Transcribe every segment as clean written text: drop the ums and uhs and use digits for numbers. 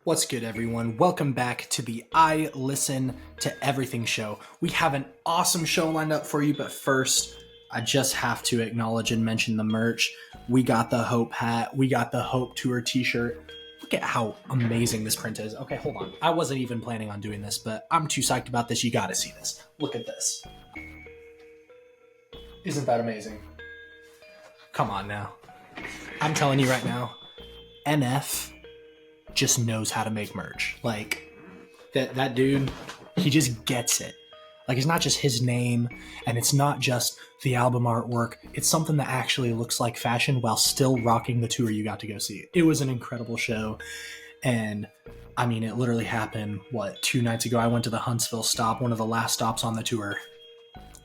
What's good, everyone? Welcome back to the I Listen to Everything show. We have an awesome show lined up for you, but first, I just have to acknowledge and mention the merch. We got the Hope hat. We got the Hope Tour t-shirt. Look at how amazing this print is. Okay, hold on. I wasn't even planning on doing this, but I'm too psyched about this. You gotta see this. Look at this. Isn't that amazing? Come on now. I'm telling you right now, NF just knows how to make merch. Like, that dude, he just gets it. Like, it's not just his name, and it's not just the album artwork. It's something that actually looks like fashion while still rocking the tour you got to go see. It was an incredible show, and I mean, it literally happened, 2 nights ago. I went to the Huntsville stop, one of the last stops on the tour.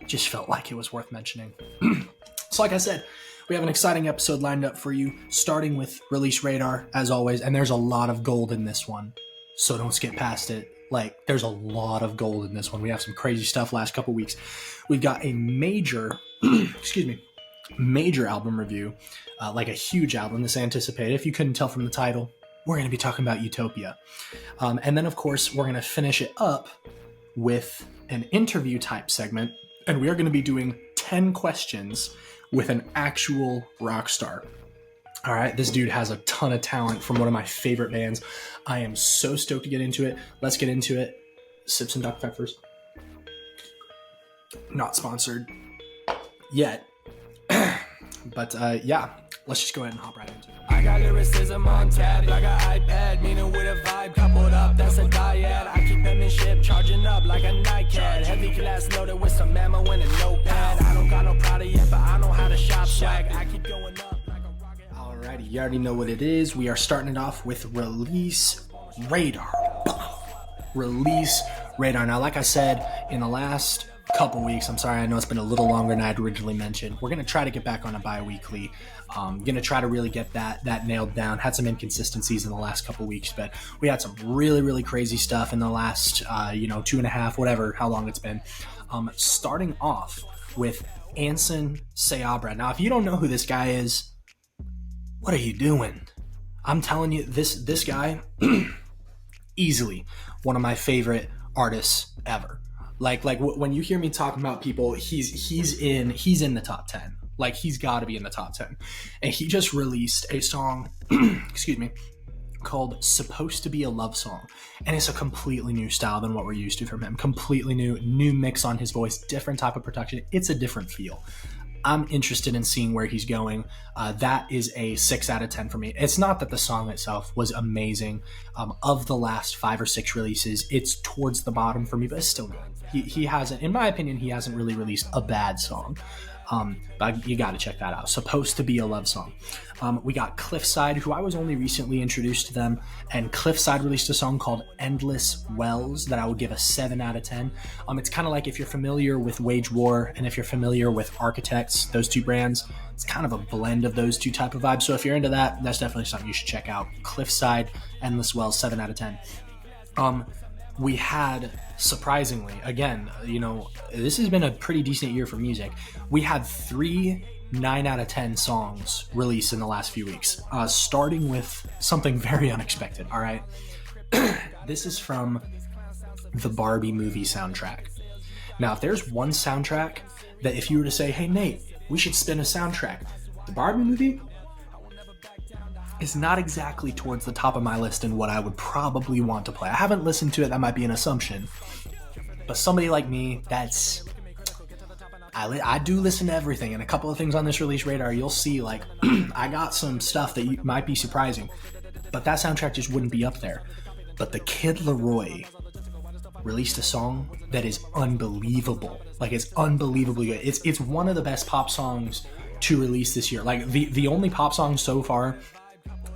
Just felt like it was worth mentioning. So like I said, we have an exciting episode lined up for you, starting with Release Radar, as always, and there's a lot of gold in this one, so don't skip past it. Like, there's a lot of gold in this one. We have some crazy stuff last couple weeks. We've got a major, major album review, like a huge album that's anticipated. If you couldn't tell from the title, we're going to be talking about Utopia. And then, of course, we're going to finish it up with an interview type segment, and we are going to be doing 10 questions with an actual rock star. All right, this dude has a ton of talent from one of my favorite bands. I am so stoked to get into it. Let's get into it. Sip some Dr. Peppers. Not sponsored yet. But yeah, let's just go ahead and hop right into it. I got lyricism on tab, like an iPad, meaning with a vibe coupled up, that's a dyad. I keep penmanship charging up like a nightcat. Heavy class loaded with some ammo and a notepad. I don't got no Prada yet, but I know how to shop swag. I keep going up like a rocket. Alrighty, you already know what it is. We are starting it off with Release Radar. Release Radar. Now, like I said in the last couple weeks, I'm sorry, I know it's been a little longer than I'd originally mentioned. We're going to try to get back on a bi-weekly. Going to try to really get that nailed down. Had some inconsistencies in the last couple weeks, but we had some really, really crazy stuff in the last, 2.5, whatever, how long it's been. Starting off with Anson Seabra. Now, if you don't know who this guy is, what are you doing? I'm telling you, this guy, easily one of my favorite artists ever. Like when you hear me talking about people, he's in the top 10. Like, he's got to be in the top 10. And he just released a song, called Supposed to Be a Love Song. And it's a completely new style than what we're used to from him. Completely new mix on his voice, different type of production. It's a different feel. I'm interested in seeing where he's going. That is a 6 out of 10 for me. It's not that the song itself was amazing. Of the last 5 or 6 releases, it's towards the bottom for me, but it's still good. He hasn't, in my opinion, he hasn't really released a bad song. But you got to check that out. Supposed to Be a Love Song. We got Cliffside, who I was only recently introduced to them, and Cliffside released a song called Endless Wells that I would give a 7 out of 10. It's kind of like if you're familiar with Wage War and if you're familiar with Architects, those two brands, it's kind of a blend of those two type of vibes. So if you're into that, that's definitely something you should check out. Cliffside, Endless Wells, 7 out of 10. We had, surprisingly, again, this has been a pretty decent year for music. We had 3 9 out of 10 songs released in the last few weeks, starting with something very unexpected, all right? This is from the Barbie movie soundtrack. Now, if there's one soundtrack that if you were to say, hey, Nate, we should spin a soundtrack, the Barbie movie is not exactly towards the top of my list and what I would probably want to play. I haven't listened to it, that might be an assumption. But somebody like me, I do listen to everything, and a couple of things on this Release Radar, you'll see, like, I got some stuff that might be surprising, but that soundtrack just wouldn't be up there. But the Kid Laroi released a song that is unbelievable. Like, it's unbelievably good. It's one of the best pop songs to release this year. Like, the only pop song so far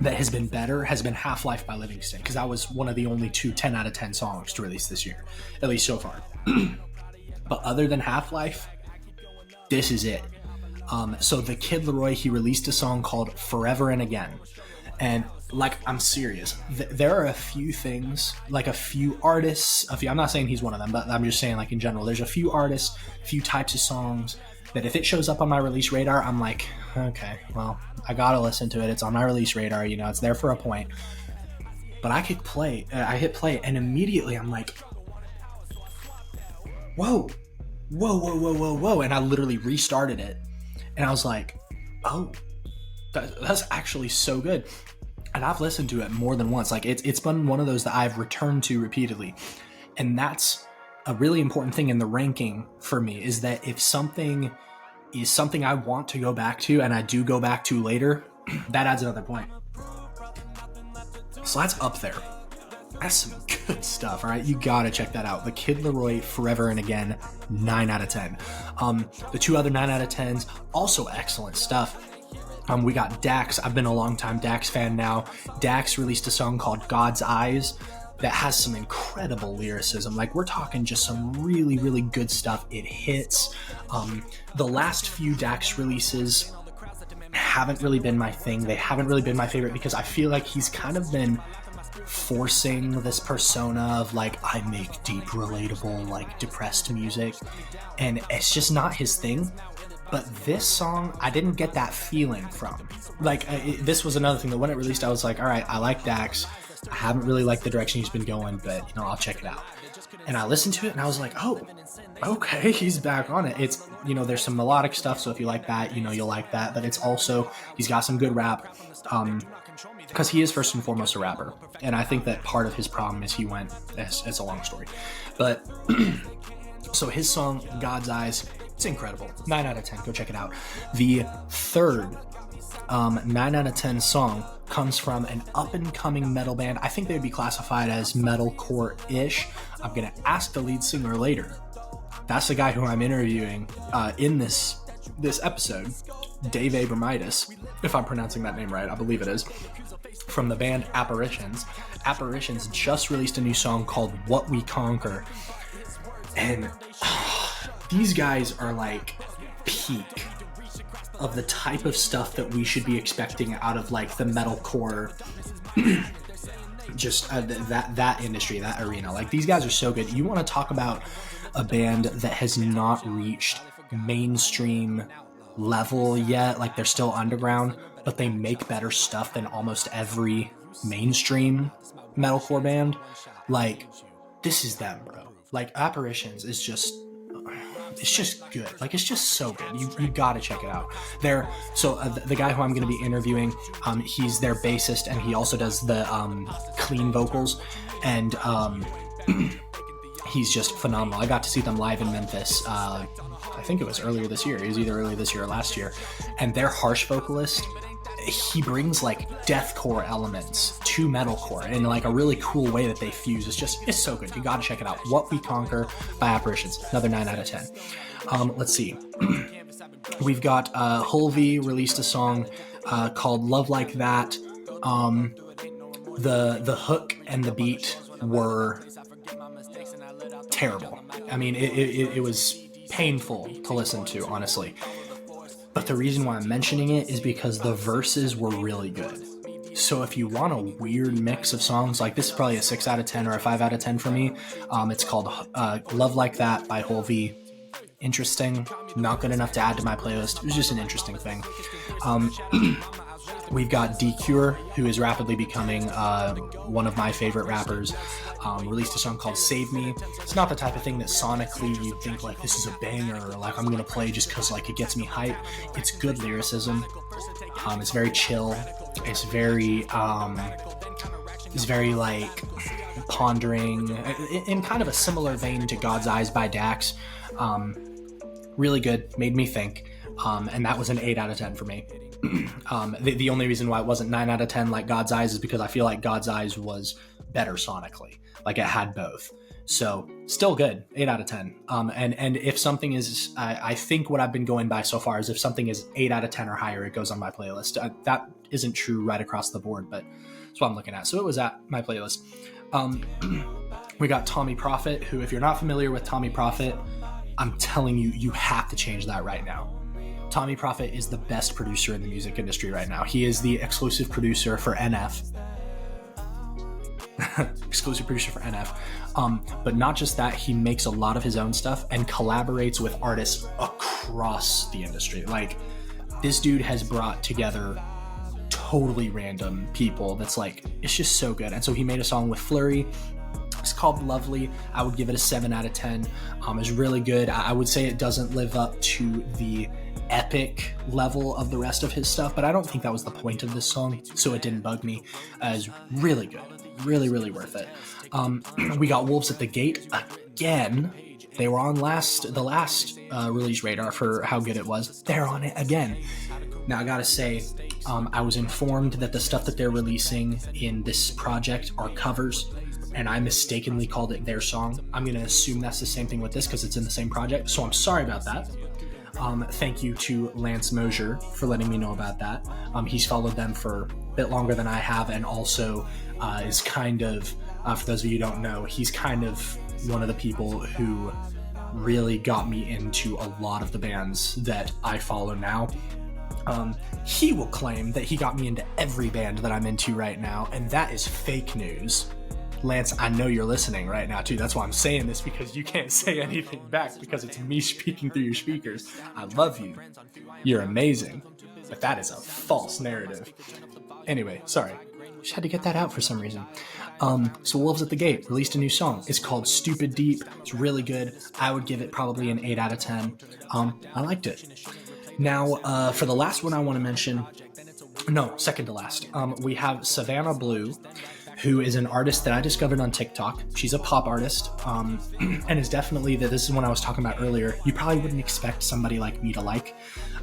that has been better has been Half-Life by Livingston, because that was one of the only 2 10 out of 10 songs to release this year, at least so far. But other than Half-Life, this is it. So the Kid Laroi, he released a song called Forever and Again. And, like, I'm serious. There are a few things, like a few artists, I'm not saying he's one of them, but I'm just saying, like, in general, there's a few artists, a few types of songs that if it shows up on my Release Radar, I'm like, okay, well, I gotta listen to it. It's on my Release Radar, it's there for a point. But I hit play, and immediately I'm like, whoa, and I literally restarted it, and I was like, oh, that's actually so good. And I've listened to it more than once. Like it's been one of those that I've returned to repeatedly, and that's a really important thing in the ranking for me, is that if something is something I want to go back to and I do go back to later, that adds another point. So that's up there. That's some good stuff, all right? You gotta check that out. The Kid Laroi, Forever and Again, 9 out of 10. The two other 9 out of 10s, also excellent stuff. We got Dax. I've been a long time Dax fan now. Dax released a song called God's Eyes that has some incredible lyricism. Like, we're talking just some really, really good stuff. It hits. The last few Dax releases haven't really been my thing. They haven't really been my favorite because I feel like he's kind of been forcing this persona of like, I make deep, relatable, like depressed music, and it's just not his thing. But this song, I didn't get that feeling from. Like, this was another thing that when it released, I was like, all right, I like Dax. I haven't really liked the direction he's been going, but you know, I'll check it out. And I listened to it and I was like, oh, okay, he's back on it. It's, you know, there's some melodic stuff, so if you like that, you know, you'll like that. But it's also, he's got some good rap, because he is first and foremost a rapper. And I think that part of his problem is he went, it's a long story. But, so his song, God's Eyes, it's incredible. 9 out of 10, go check it out. The third 9 out of 10 song comes from an up-and-coming metal band. I think they'd be classified as metalcore-ish. I'm going to ask the lead singer later. That's the guy who I'm interviewing in this episode, Dave Abramaitys, if I'm pronouncing that name right. I believe it is. From the band Apparitions. Apparitions just released a new song called What We Conquer. And these guys are like peak of the type of stuff that we should be expecting out of like the metalcore, just that industry, that arena. Like, these guys are so good. You want to talk about a band that has not reached mainstream level yet, like they're still underground, but they make better stuff than almost every mainstream metalcore band. Like, this is them, bro. Like, Apparitions is just, it's just good. Like, it's just so good. You gotta check it out. The guy who I'm gonna be interviewing, he's their bassist, and he also does the clean vocals, and he's just phenomenal. I got to see them live in Memphis. I think it was earlier this year. It was either earlier this year or last year. And their harsh vocalist, he brings like deathcore elements to metalcore in like a really cool way that they fuse. It's so good. You gotta check it out. What We Conquer by Apparitions. Another 9 out of 10. Let's see. We've got IL2E released a song called Love Like That. The hook and the beat were terrible. I mean, it was painful to listen to, honestly. But the reason why I'm mentioning it is because the verses were really good. So if you want a weird mix of songs, like, this is probably a 6 out of 10 or a 5 out of 10 for me. It's called Love Like That by IL2E. Interesting. Not good enough to add to my playlist. It was just an interesting thing. We've got D-Cure, who is rapidly becoming one of my favorite rappers. Released a song called Save Me. It's not the type of thing that sonically you'd think like, this is a banger, or like, I'm gonna play just because like it gets me hype. It's good lyricism. It's very chill. It's very like pondering, in kind of a similar vein to God's Eyes by Dax. Really good, made me think. And that was an 8 out of 10 for me. The only reason why it wasn't 9 out of 10 like God's Eyes is because I feel like God's Eyes was better sonically. Like, it had both. So still good, 8 out of 10. And if something is, I think what I've been going by so far is if something is 8 out of 10 or higher, it goes on my playlist. That isn't true right across the board, but that's what I'm looking at. So it was at my playlist. We got Tommy Prophet, who, if you're not familiar with Tommy Prophet, I'm telling you, you have to change that right now. Tommy Prophet is the best producer in the music industry right now. He is the exclusive producer for NF. Exclusive producer for NF. But not just that, he makes a lot of his own stuff and collaborates with artists across the industry. Like, this dude has brought together totally random people that's like, it's just so good. And so he made a song with Flurry. It's called Lovely. I would give it a 7 out of 10. It's really good. I would say it doesn't live up to the epic level of the rest of his stuff, but I don't think that was the point of this song, so it didn't bug me. It's really good. Really, really worth it. We got Wolves at the Gate again. They were on the last release radar for how good it was. They're on it again. Now, I gotta say, I was informed that the stuff that they're releasing in this project are covers, and I mistakenly called it their song. I'm going to assume that's the same thing with this because it's in the same project, so I'm sorry about that. Thank you to Lance Mosier for letting me know about that. He's followed them for a bit longer than I have, and also is kind of, for those of you who don't know, he's kind of one of the people who really got me into a lot of the bands that I follow now. He will claim that he got me into every band that I'm into right now, and that is fake news. Lance, I know you're listening right now too. That's why I'm saying this, because you can't say anything back because it's me speaking through your speakers. I love you. You're amazing. But that is a false narrative. Anyway, sorry. Just had to get that out for some reason. So Wolves at the Gate released a new song. It's called Stupid Deep. It's really good. I would give it probably an 8 out of 10. I liked it. Now, for the last one I want to mention, second to last, we have Savannah Blue, who is an artist that I discovered on TikTok. She's a pop artist, and is definitely, this is one I was talking about earlier, you probably wouldn't expect somebody like me to like.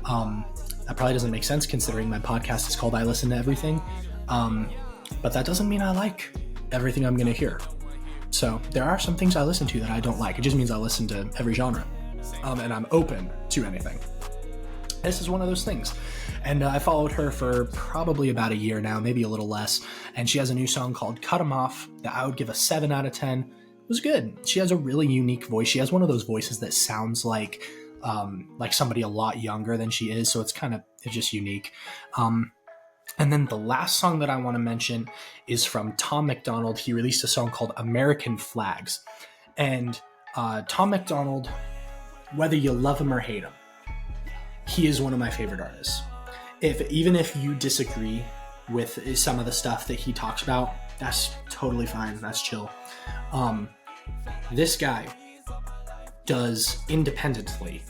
That probably doesn't make sense considering my podcast is called I Listen to Everything, but that doesn't mean I like everything I'm going to hear. So there are some things I listen to that I don't like. It just means I listen to every genre, and I'm open to anything. This is one of those things. And I followed her for probably about a year now, maybe a little less. And she has a new song called Cut 'Em Off that I would give a 7 out of 10. It was good. She has a really unique voice. She has one of those voices that sounds like somebody a lot younger than she is. So it's just unique. And then the last song that I want to mention is from Tom MacDonald. He released a song called American Flags. And Tom MacDonald, whether you love him or hate him, he is one of my favorite artists. Even if you disagree with some of the stuff that he talks about, that's totally fine. That's chill. This guy does independently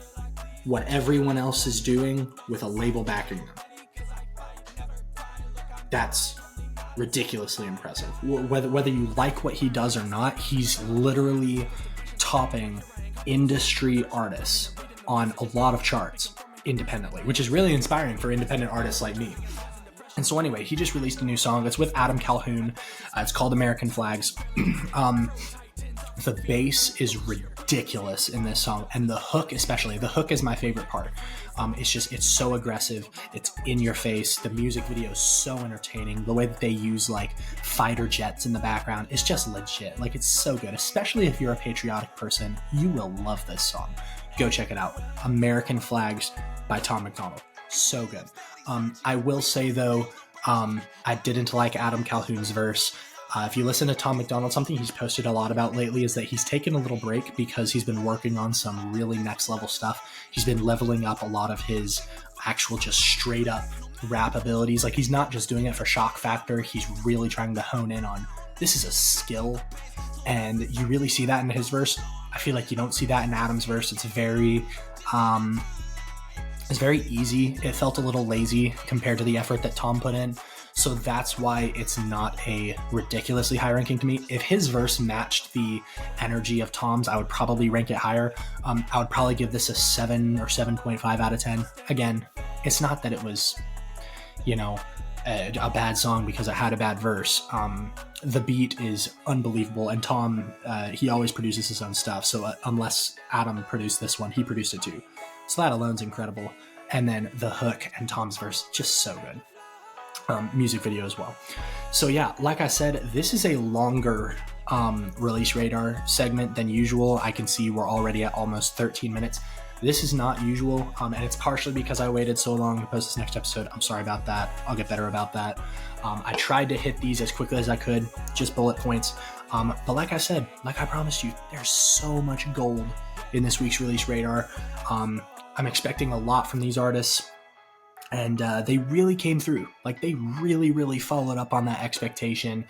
what everyone else is doing with a label backing them. That's ridiculously impressive. Whether you like what he does or not, he's literally topping industry artists on a lot of charts independently, which is really inspiring for independent artists like me. And so anyway, he just released a new song. It's with Adam Calhoun. It's called American Flags. The bass is ridiculous in this song, and the hook especially. The hook is my favorite part. It's so aggressive. It's in your face. The music video is so entertaining. The way that they use like fighter jets in the background is just legit. Like, it's so good. Especially if you're a patriotic person, you will love this song. Go check it out. American Flags by Tom MacDonald. So good. I will say though, I didn't like Adam Calhoun's verse. If you listen to Tom MacDonald, something he's posted a lot about lately is that he's taken a little break because he's been working on some really next level stuff. He's been leveling up a lot of his actual just straight up rap abilities. Like, he's not just doing it for shock factor. He's really trying to hone in on, this is a skill. And you really see that in his verse. I feel like you don't see that in Adam's verse. It's very easy. It felt a little lazy compared to the effort that Tom put in. So that's why it's not a ridiculously high ranking to me. If his verse matched the energy of Tom's, I would probably rank it higher. I would probably give this a 7 or 7.5 out of 10. Again, it's not that it was, a bad song because it had a bad verse. The beat is unbelievable, and Tom, he always produces his own stuff. So unless Adam produced this one, he produced it too. So that alone's incredible. And then the hook and Tom's verse, just so good. Music video as well. So yeah, like I said, this is a longer release radar segment than usual. I can see we're already at almost 13 minutes. This is not usual, and it's partially because I waited so long to post this next episode. I'm sorry about that. I'll get better about that. I tried to hit these as quickly as I could, just bullet points. But like I said, like I promised you, there's so much gold in this week's release radar. I'm expecting a lot from these artists. And they really came through. Like, they really followed up on that expectation.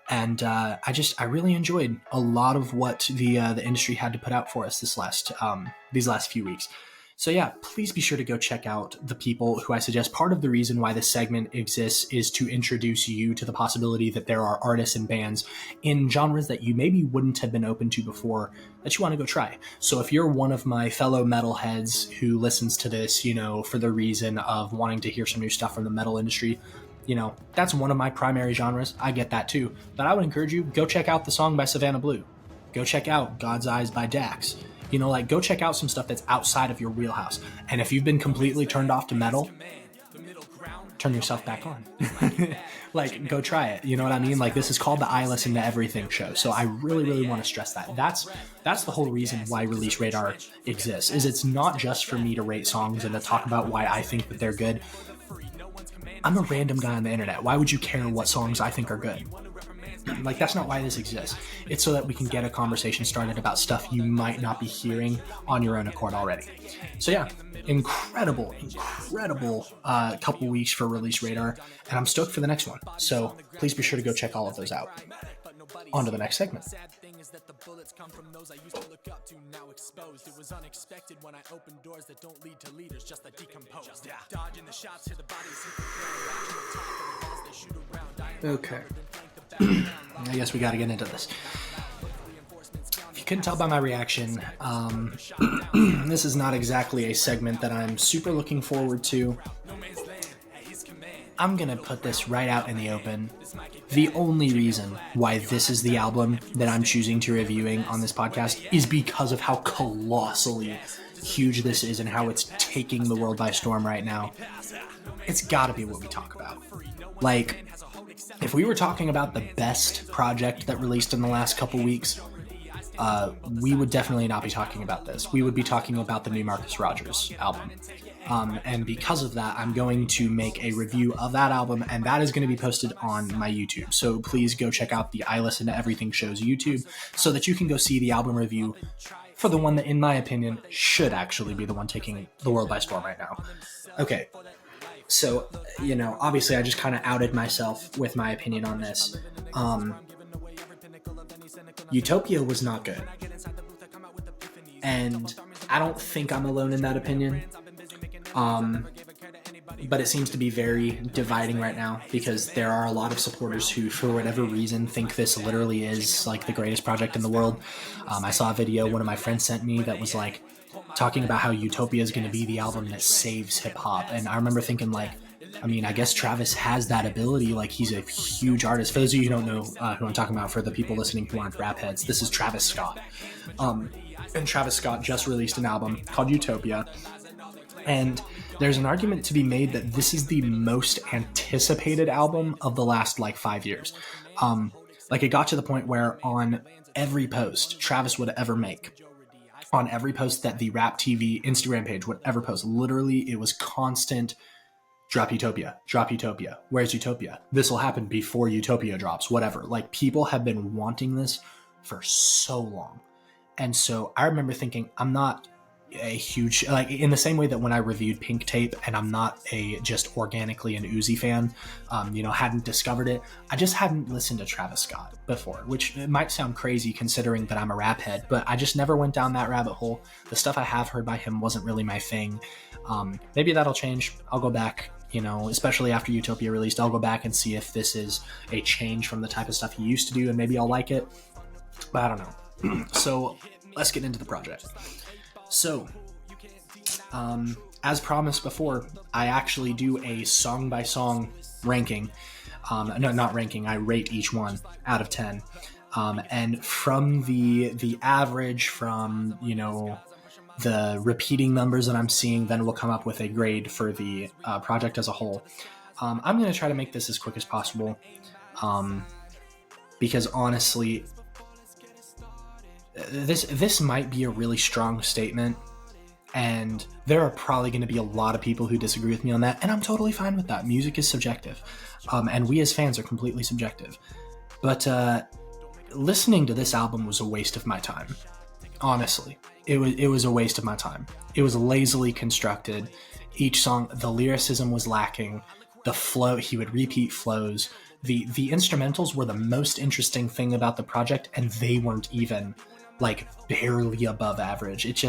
And I really enjoyed a lot of what the industry had to put out for us these last few weeks. So yeah, please be sure to go check out the people who I suggest. Part of the reason why this segment exists is to introduce you to the possibility that there are artists and bands in genres that you maybe wouldn't have been open to before that you want to go try. So if you're one of my fellow metalheads who listens to this, for the reason of wanting to hear some new stuff from the metal industry, that's one of my primary genres. I get that too. But I would encourage you, go check out The Song by Savannah Blue. Go check out God's Eyes by Dax. Go check out some stuff that's outside of your wheelhouse. And if you've been completely turned off to metal, turn yourself back on. Go try it. You know what I mean? This is called the I Listen to Everything show. So I really want to stress that. That's the whole reason why Release Radar exists, is it's not just for me to rate songs and to talk about why I think that they're good. I'm a random guy on the internet. Why would you care what songs I think are good? That's not why this exists. It's so that we can get a conversation started about stuff you might not be hearing on your own accord already. So yeah, incredible couple weeks for Release Radar, and I'm stoked for the next one. So please be sure to go check all of those out. On to the next segment. That the bullets come from those I used to look up to, now exposed. It was unexpected when I opened doors that don't lead to leaders, just that decompose. Dodging the shots to the bodies hit the ground, okay. I guess we got to get into this. If you couldn't tell by my reaction, this is not exactly a segment that I'm super looking forward to. I'm going to put this right out in the open. The only reason why this is the album that I'm choosing to reviewing on this podcast is because of how colossally huge this is and how it's taking the world by storm right now. It's got to be what we talk about. If we were talking about the best project that released in the last couple weeks, we would definitely not be talking about this. We would be talking about the new Marcus Rogers album. And because of that, I'm going to make a review of that album, and that is going to be posted on my YouTube. So please go check out the I Listen to Everything show's YouTube so that you can go see the album review for the one that, in my opinion, should actually be the one taking the world by storm right now. Okay. So, obviously I just kind of outed myself with my opinion on this. Utopia was not good. And I don't think I'm alone in that opinion. But it seems to be very dividing right now because there are a lot of supporters who, for whatever reason, think this literally is the greatest project in the world. I saw a video one of my friends sent me that was talking about how Utopia is going to be the album that saves hip-hop. And I remember thinking, I guess Travis has that ability. He's a huge artist. For those of you who don't know who I'm talking about, for the people listening who aren't rap heads, this is Travis Scott. And Travis Scott just released an album called Utopia. And there's an argument to be made that this is the most anticipated album of the last 5 years. It got to the point where on every post Travis would ever make, on every post that the Rap TV Instagram page would ever post, literally it was constant, drop Utopia, where's Utopia? This will happen before Utopia drops, whatever. People have been wanting this for so long. And so I remember thinking, I'm not a huge, in the same way that when I reviewed Pink Tape and I'm not a just organically an Uzi fan, hadn't discovered it. I just hadn't listened to Travis Scott before, which might sound crazy considering that I'm a rap head, but I just never went down that rabbit hole. The stuff I have heard by him wasn't really my thing. Maybe that'll change. I'll go back, especially after Utopia released, I'll go back and see if this is a change from the type of stuff he used to do, and maybe I'll like it, but I don't know. So let's get into the project. So, as promised before, I actually do a song-by-song ranking. No, not ranking. I rate each one out of 10. And from the average, from, the repeating numbers that I'm seeing, then we'll come up with a grade for the project as a whole. I'm going to try to make this as quick as possible because, honestly, this might be a really strong statement, and there are probably going to be a lot of people who disagree with me on that, and I'm totally fine with that. Music is subjective, and we as fans are completely subjective. But listening to this album was a waste of my time. Honestly, it was a waste of my time. It was lazily constructed. Each song, the lyricism was lacking. The flow, he would repeat flows. The instrumentals were the most interesting thing about the project, and they weren't even like barely above average. It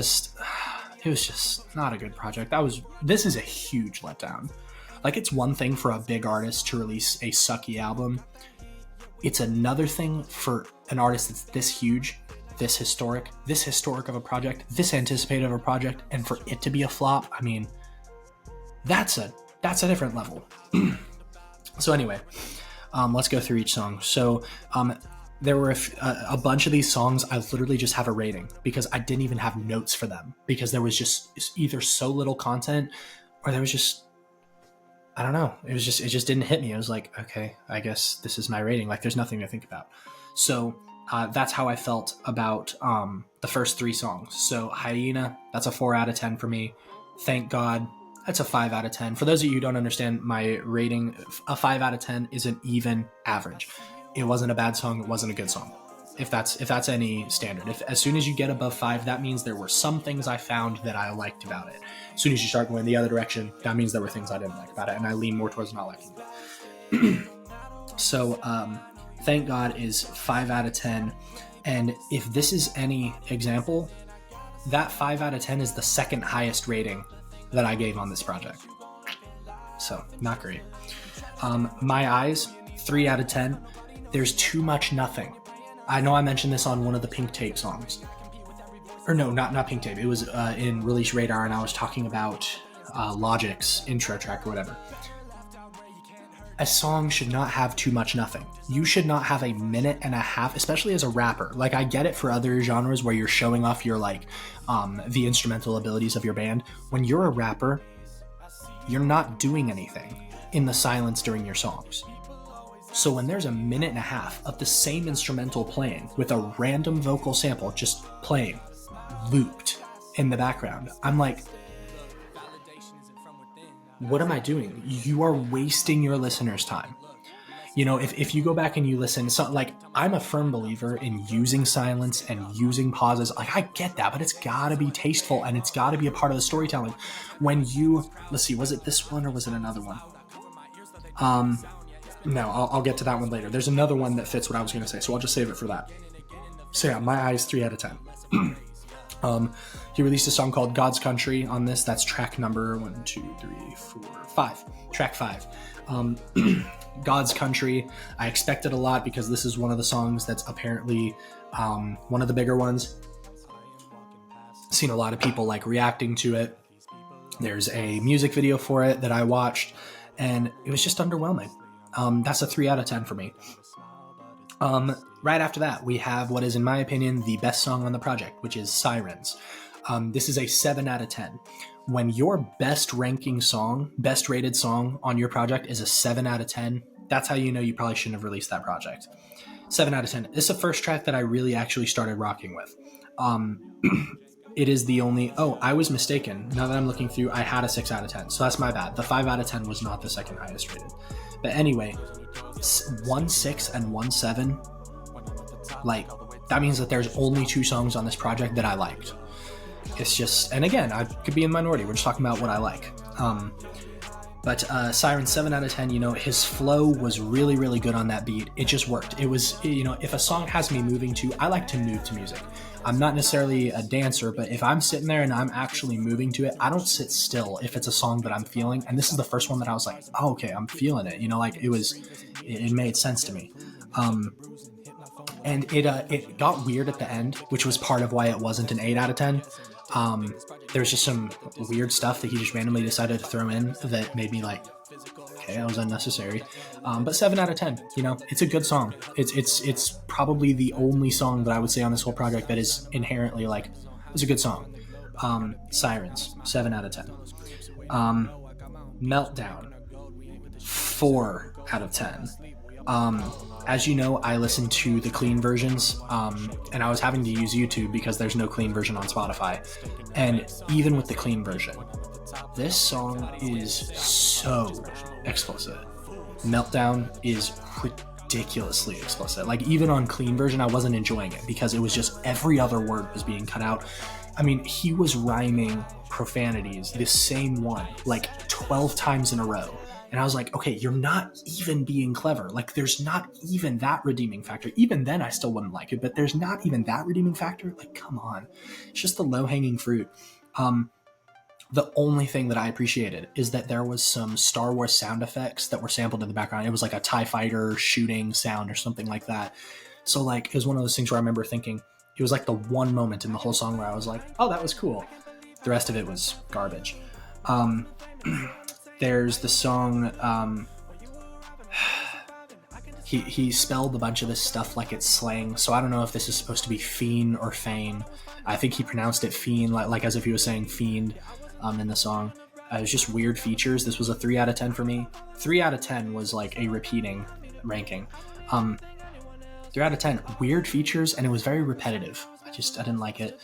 was just not a good project. This is a huge letdown. Like, it's one thing for a big artist to release a sucky album. It's another thing for an artist that's this huge, this historic of a project, this anticipated of a project, and for it to be a flop. I mean, that's a different level. So anyway, let's go through each song. So there were a bunch of these songs I literally just have a rating because I didn't even have notes for them, because there was just either so little content or there was just, I don't know. It just didn't hit me. I was like, okay, I guess this is my rating. Like, there's nothing to think about. So that's how I felt about the first 3 songs. So Hyena, that's a 4 out of 10 for me. Thank God, that's a 5 out of 10. For those of you who don't understand my rating, a 5 out of 10 is an even average. It wasn't a bad song. It wasn't a good song. If that's any standard. As soon as you get above 5, that means there were some things I found that I liked about it. As soon as you start going the other direction, that means there were things I didn't like about it, and I lean more towards not liking it. So, Thank God is 5 out of 10. And if this is any example, that 5 out of 10 is the second highest rating that I gave on this project. So, not great. My Eyes, 3 out of 10. There's too much nothing. I know I mentioned this on one of the Pink Tape songs. Or no, not Pink Tape. It was in Release Radar, and I was talking about Logic's intro track or whatever. A song should not have too much nothing. You should not have a minute and a half, especially as a rapper. Like, I get it for other genres where you're showing off your, like, the instrumental abilities of your band. When you're a rapper, you're not doing anything in the silence during your songs. So when there's a minute and a half of the same instrumental playing with a random vocal sample just playing, looped in the background, I'm like, what am I doing? You are wasting your listeners' time. You know, if you go back and you listen, so, like, I'm a firm believer in using silence and using pauses. Like, I get that, but it's gotta be tasteful and it's gotta be a part of the storytelling. When you, let's see, was it this one or was it another one? No, I'll get to that one later. There's another one that fits what I was going to say, so I'll just save it for that. So yeah, My Eyes, 3 out of 10. He released a song called God's Country on this. That's track number 5. Track 5. God's Country. I expected a lot because this is one of the songs that's apparently one of the bigger ones. Seen a lot of people like reacting to it. There's a music video for it that I watched, and it was just underwhelming. That's a 3 out of 10 for me. Right after that, we have what is, in my opinion, the best song on the project, which is Sirens. This is a 7 out of 10. When your best rated song on your project is a 7 out of 10, that's how you know you probably shouldn't have released that project. 7 out of 10. This is the first track that I really actually started rocking with. It is the only... Oh, I was mistaken. Now that I'm looking through, I had a 6 out of 10. So that's my bad. The 5 out of 10 was not the second highest rated. But anyway, 1.6 and 1.7, like, that means that there's only 2 songs on this project that I liked. It's just... And again, I could be in the minority. We're just talking about what I like. But Siren, 7 out of 10, you know, his flow was really, really good on that beat. It just worked. It was, you know, if a song has me moving to... I like to move to music. I'm not necessarily a dancer, but if I'm sitting there and I'm actually moving to it, I don't sit still if it's a song that I'm feeling. And this is the first one that I was like, oh, okay, I'm feeling it. You know, like, it made sense to me. And it got weird at the end, which was part of why it wasn't an 8 out of 10. There's just some weird stuff that he just randomly decided to throw in that made me like, okay, that was unnecessary. But 7 out of 10, you know, it's a good song. It's probably the only song that I would say on this whole project that is inherently like, it's a good song. Sirens, 7 out of 10. Meltdown, 4 out of 10. As you know, I listen to the clean versions, and I was having to use YouTube because there's no clean version on Spotify. And even with the clean version, this song is so explicit. Meltdown is ridiculously explicit. Like, even on clean version, I wasn't enjoying it because it was just every other word was being cut out. I mean, he was rhyming profanities, the same one, like 12 times in a row. And I was like, okay, you're not even being clever. Like, there's not even that redeeming factor. Even then, I still wouldn't like it, but there's not even that redeeming factor. Like, come on. It's just the low-hanging fruit. The only thing that I appreciated is that there was some Star Wars sound effects that were sampled in the background. It was like a TIE fighter shooting sound or something like that. So, like, it was one of those things where I remember thinking, it was like the one moment in the whole song where I was like, oh, that was cool. The rest of it was garbage. There's the song, he spelled a bunch of this stuff like it's slang, so I don't know if this is supposed to be fiend or feign. I think he pronounced it fiend, like as if he was saying fiend in the song. It was just weird features. This was a 3 out of 10 for me. 3 out of 10 was like a repeating ranking. 3 out of 10, weird features, and it was very repetitive. I didn't like it.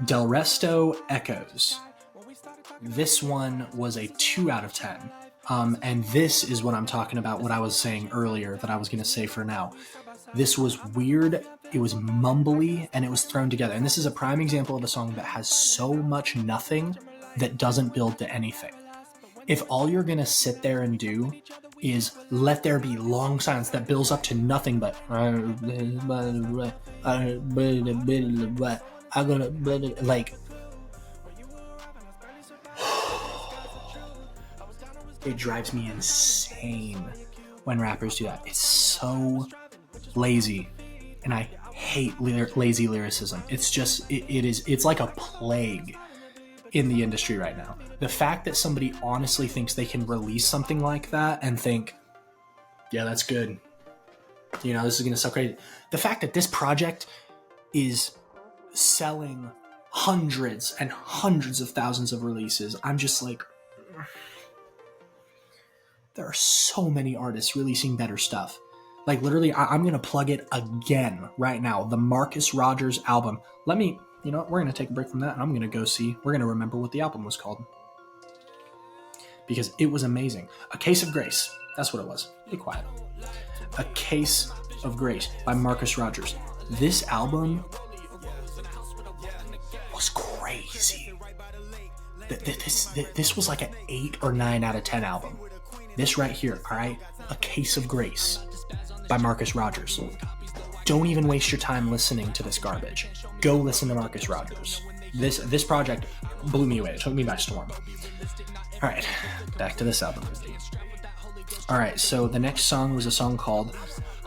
Del Resto Echoes. This one was a 2 out of 10. And this is what I'm talking about, what I was saying earlier that I was going to say for now. This was weird, it was mumbly, and it was thrown together. And this is a prime example of a song that has so much nothing that doesn't build to anything. If all you're going to sit there and do is let there be long silence that builds up to nothing but like, it drives me insane when rappers do that. It's so lazy, and I hate lazy lyricism. It's just, it's like a plague in the industry right now. The fact that somebody honestly thinks they can release something like that and think, yeah, that's good, you know, this is gonna sell crazy. The fact that this project is selling hundreds and hundreds of thousands of releases, I'm just like, there are so many artists releasing better stuff. Like, literally, I'm going to plug it again right now. The Marcus Rogers album. You know what? We're going to take a break from that, and I'm going to go see. We're going to remember what the album was called. Because it was amazing. A Case of Grace. That's what it was. Be quiet. A Case of Grace by Marcus Rogers. This album was crazy. This was like an 8 or 9 out of 10 album. This right here, all right? A Case of Grace by Marcus Rogers. Don't even waste your time listening to this garbage. Go listen to Marcus Rogers. This project blew me away. It took me by storm. All right, back to this album. All right, so the next song was a song called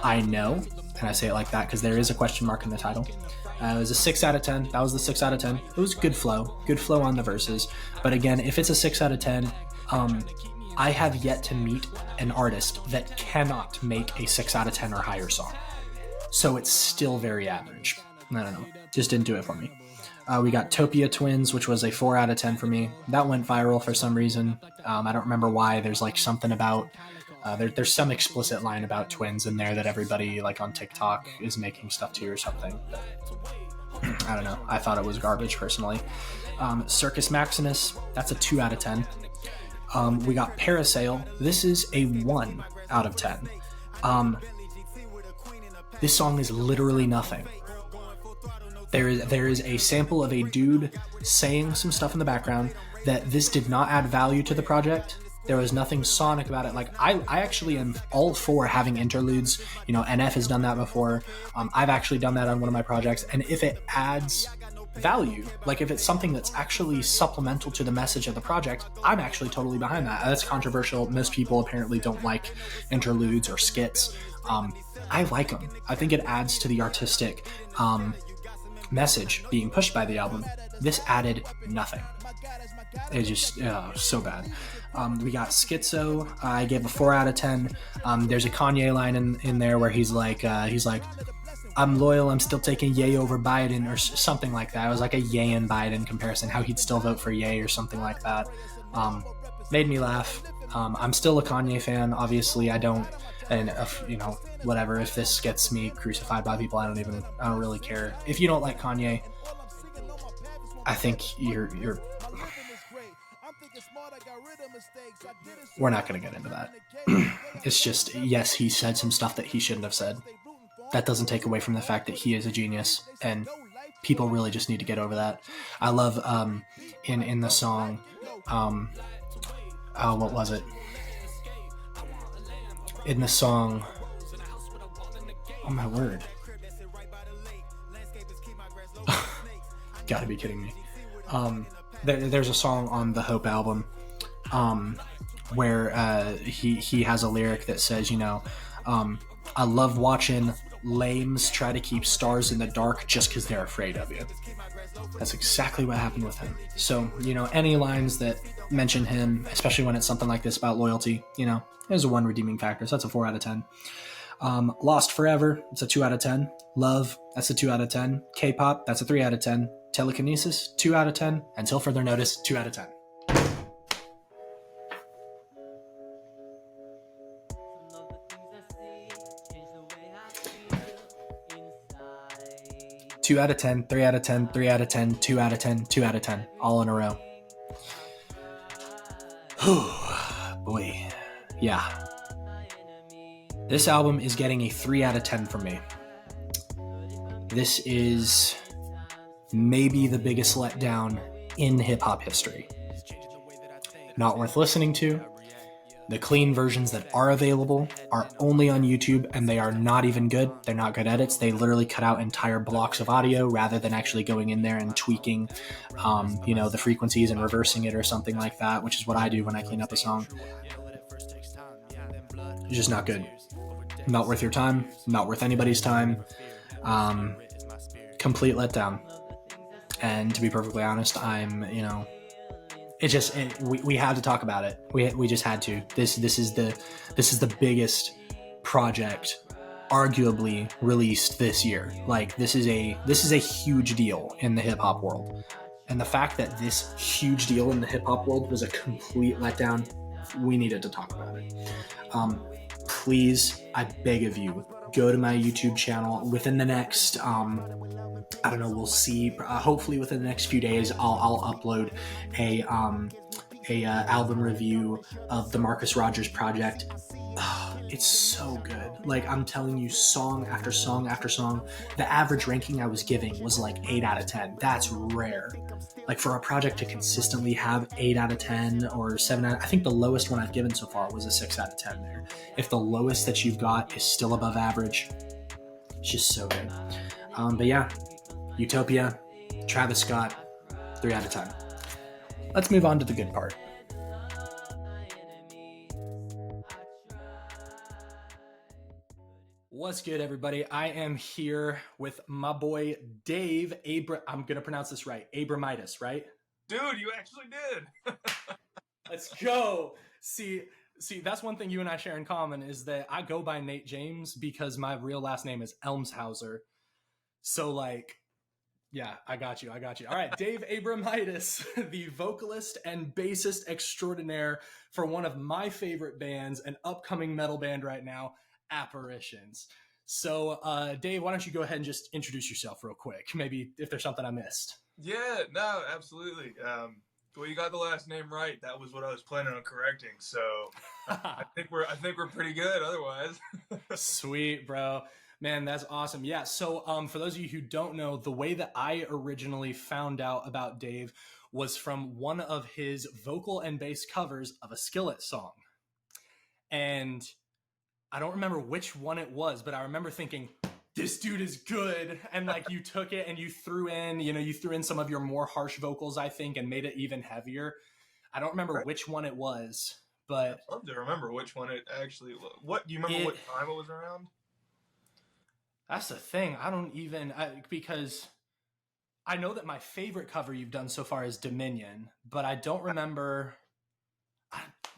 I Know, and I say it like that because there is a question mark in the title. It was a 6 out of 10. That was the 6 out of 10. It was good flow on the verses. But again, if it's a 6 out of 10, I have yet to meet an artist that cannot make a 6 out of 10 or higher song. So it's still very average. I don't know. Just didn't do it for me. We got Utopia Twins, which was a 4 out of 10 for me. That went viral for some reason. I don't remember why. There's like something about... there's some explicit line about twins in there that everybody like on TikTok is making stuff to or something. I don't know. I thought it was garbage personally. Circus Maximus, that's a 2 out of 10. We got Parasail. This is a 1 out of 10. This song is literally nothing. There is a sample of a dude saying some stuff in the background that this did not add value to the project. There was nothing sonic about it. Like, I actually am all for having interludes. You know, NF has done that before. I've actually done that on one of my projects. And if it adds value, like if it's something that's actually supplemental to the message of the project, I'm actually totally behind that. That's controversial. Most people apparently don't like interludes or skits. I like them. I think it adds to the artistic message being pushed by the album. This added nothing. It just so bad. We got Schizo. I gave a 4 out of 10. There's a Kanye line in there where he's like I'm loyal, I'm still taking Ye over Biden, or something like that. It was like a Ye and Biden comparison, how he'd still vote for Ye or something like that. Made me laugh. I'm still a Kanye fan, obviously. I don't, and if, you know, whatever, if this gets me crucified by people, I don't really care. If you don't like Kanye, I think you're we're not going to get into that. It's just, yes, he said some stuff that he shouldn't have said. That doesn't take away from the fact that he is a genius, and people really just need to get over that. I love in the song, what was it? In the song, oh my word. Gotta be kidding me. There's a song on the Hope album where he has a lyric that says, you know, I love watching lames try to keep stars in the dark just because they're afraid of you. That's exactly what happened with him. So, you know, any lines that mention him, especially when it's something like this about loyalty, you know, there's a 1 redeeming factor. So that's a 4 out of 10. Lost Forever, it's a 2 out of 10. Love, that's a 2 out of 10. K-pop, that's a 3 out of 10. Telekinesis, 2 out of 10. Until Further Notice, 2 out of 10. 2 out of 10, 3 out of 10, 3 out of 10, 2 out of 10, 2 out of 10, all in a row. Whew, boy, yeah. This album is getting a 3 out of 10 from me. This is maybe the biggest letdown in hip-hop history. Not worth listening to. The clean versions that are available are only on YouTube, and they are not even good. They're not good edits. They literally cut out entire blocks of audio rather than actually going in there and tweaking, you know, the frequencies and reversing it or something like that, which is what I do when I clean up a song. It's just not good. Not worth your time. Not worth anybody's time. Complete letdown. And to be perfectly honest, I'm, you know, we had to talk about it. We just had to. This is the biggest project arguably released this year. Like this is a huge deal in the hip hop world. And the fact that this huge deal in the hip hop world was a complete letdown, we needed to talk about it. Please, I beg of you, go to my YouTube channel within the next I don't know, we'll see. Hopefully within the next few days, I'll upload a album review of the Marcus Rogers project. Oh, it's so good. Like, I'm telling you, song after song after song. The average ranking I was giving was like 8 out of 10. That's rare. Like, for a project to consistently have 8 out of 10 or 7 out, I think the lowest one I've given so far was a 6 out of 10 there. If the lowest that you've got is still above average, it's just so good. But yeah, Utopia, Travis Scott, 3 out of 10. Let's move on to the good part. What's good, everybody? I am here with my boy Dave I'm going to pronounce this right. Abramaitys, right? Dude, you actually did. Let's go. See, that's one thing you and I share in common is that I go by Nate James because my real last name is Elmshauser. So, like, yeah, I got you. All right, Dave Abramaitys, the vocalist and bassist extraordinaire for one of my favorite bands, an upcoming metal band right now, Apparitions. So, Dave, why don't you go ahead and just introduce yourself real quick? Maybe if there's something I missed. Yeah, no, absolutely. Well, you got the last name right. That was what I was planning on correcting. So, I think we're pretty good. Otherwise, sweet, bro. Man, that's awesome. Yeah. So, for those of you who don't know, the way that I originally found out about Dave was from one of his vocal and bass covers of a Skillet song, and I don't remember which one it was, but I remember thinking, this dude is good. And like you took it and you threw in some of your more harsh vocals, I think, and made it even heavier. I don't remember which one it was, but I'd love to remember which one it actually was. What do you remember what time it was around? That's the thing. Because I know that my favorite cover you've done so far is Dominion, but I don't remember.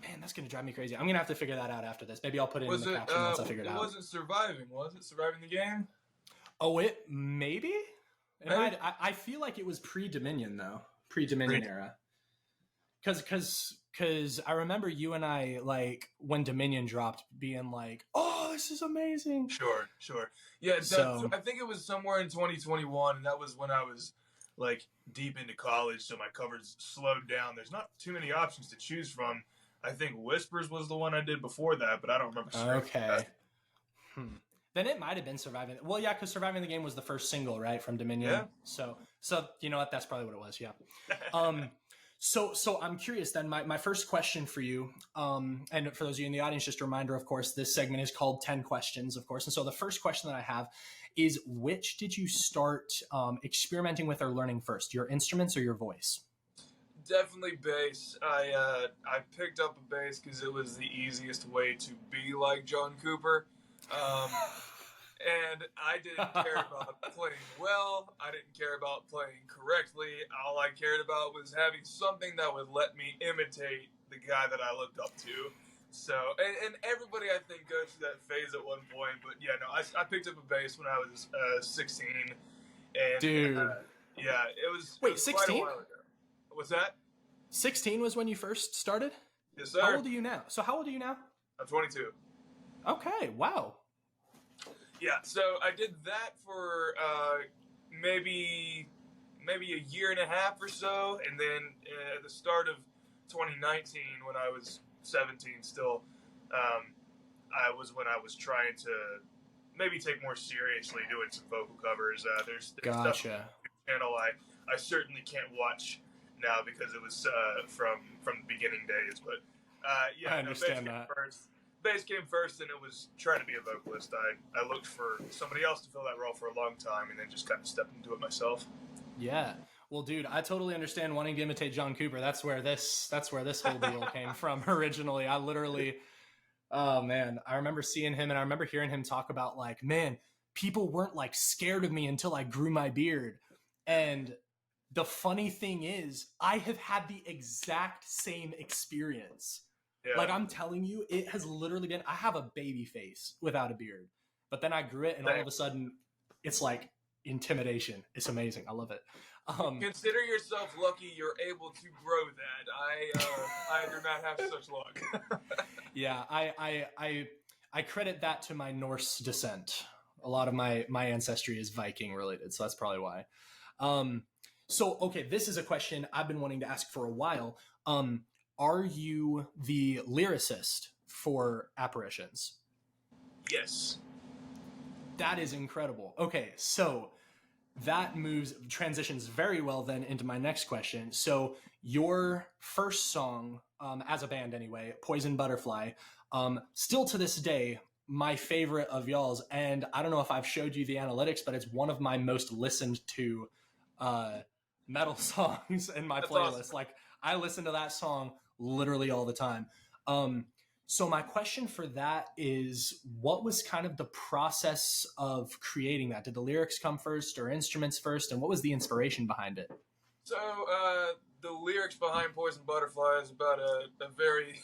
Man, that's going to drive me crazy. I'm going to have to figure that out after this. Maybe I'll put it in the caption once I figure it out. It wasn't Surviving, was it? Surviving the Game? Oh, maybe? I feel like it was pre-Dominion, though. Pre-Dominion era. Because I remember you and I, like, when Dominion dropped, being like, oh, this is amazing. Sure. Yeah, so I think it was somewhere in 2021, and that was when I was, like, deep into college, so my covers slowed down. There's not too many options to choose from. I think Whispers was the one I did before that, but I don't remember. Okay. Then it might have been Surviving. Well, yeah, because Surviving the Game was the first single, right, from Dominion. Yeah. So you know what? That's probably what it was. Yeah. So I'm curious then. My first question for you, and for those of you in the audience, just a reminder, of course, this segment is called 10 Questions, of course. And so the first question that I have is, which did you start experimenting with or learning first, your instruments or your voice? Definitely bass. I picked up a bass because it was the easiest way to be like John Cooper. And I didn't care about playing well. I didn't care about playing correctly. All I cared about was having something that would let me imitate the guy that I looked up to. So, and everybody, I think, goes through that phase at one point. But yeah, no, I picked up a bass when I was 16. And dude, yeah, it was. Wait, 16? What's that? 16 was when you first started? Yes, sir. How old are you now? So how old are you now? I'm 22. Okay, wow. Yeah, so I did that for maybe a year and a half or so, and then at the start of 2019, when I was 17 still, when I was trying to maybe take more seriously doing some vocal covers. There's gotcha. Stuff on the channel I certainly can't watch now because it was from the beginning days, but yeah, I understand that. Bass came first, and it was trying to be a vocalist. I looked for somebody else to fill that role for a long time, and then just kind of stepped into it myself. Yeah. Well, dude, I totally understand wanting to imitate John Cooper. That's where this whole deal came from originally. I literally, oh man, I remember seeing him, and I remember hearing him talk about like, man, people weren't like scared of me until I grew my beard. And the funny thing is, I have had the exact same experience. Yeah. Like, I'm telling you, it has literally been, I have a baby face without a beard, but then I grew it, and all of a sudden it's like intimidation. It's amazing. I love it. Consider yourself lucky you're able to grow that. I do not have such luck. Yeah, I credit that to my Norse descent. A lot of my ancestry is Viking related, so that's probably why. So, okay, this is a question I've been wanting to ask for a while. Are you the lyricist for Apparitions? Yes. That is incredible. Okay, so that transitions very well then into my next question. So your first song, as a band anyway, Poison Butterfly, still to this day, my favorite of y'all's. And I don't know if I've showed you the analytics, but it's one of my most listened to metal songs in my playlist. Awesome. Like, I listen to that song literally all the time. So my question for that is, what was kind of the process of creating that? Did the lyrics come first or instruments first? And what was the inspiration behind it? So the lyrics behind Poison Butterfly is about a very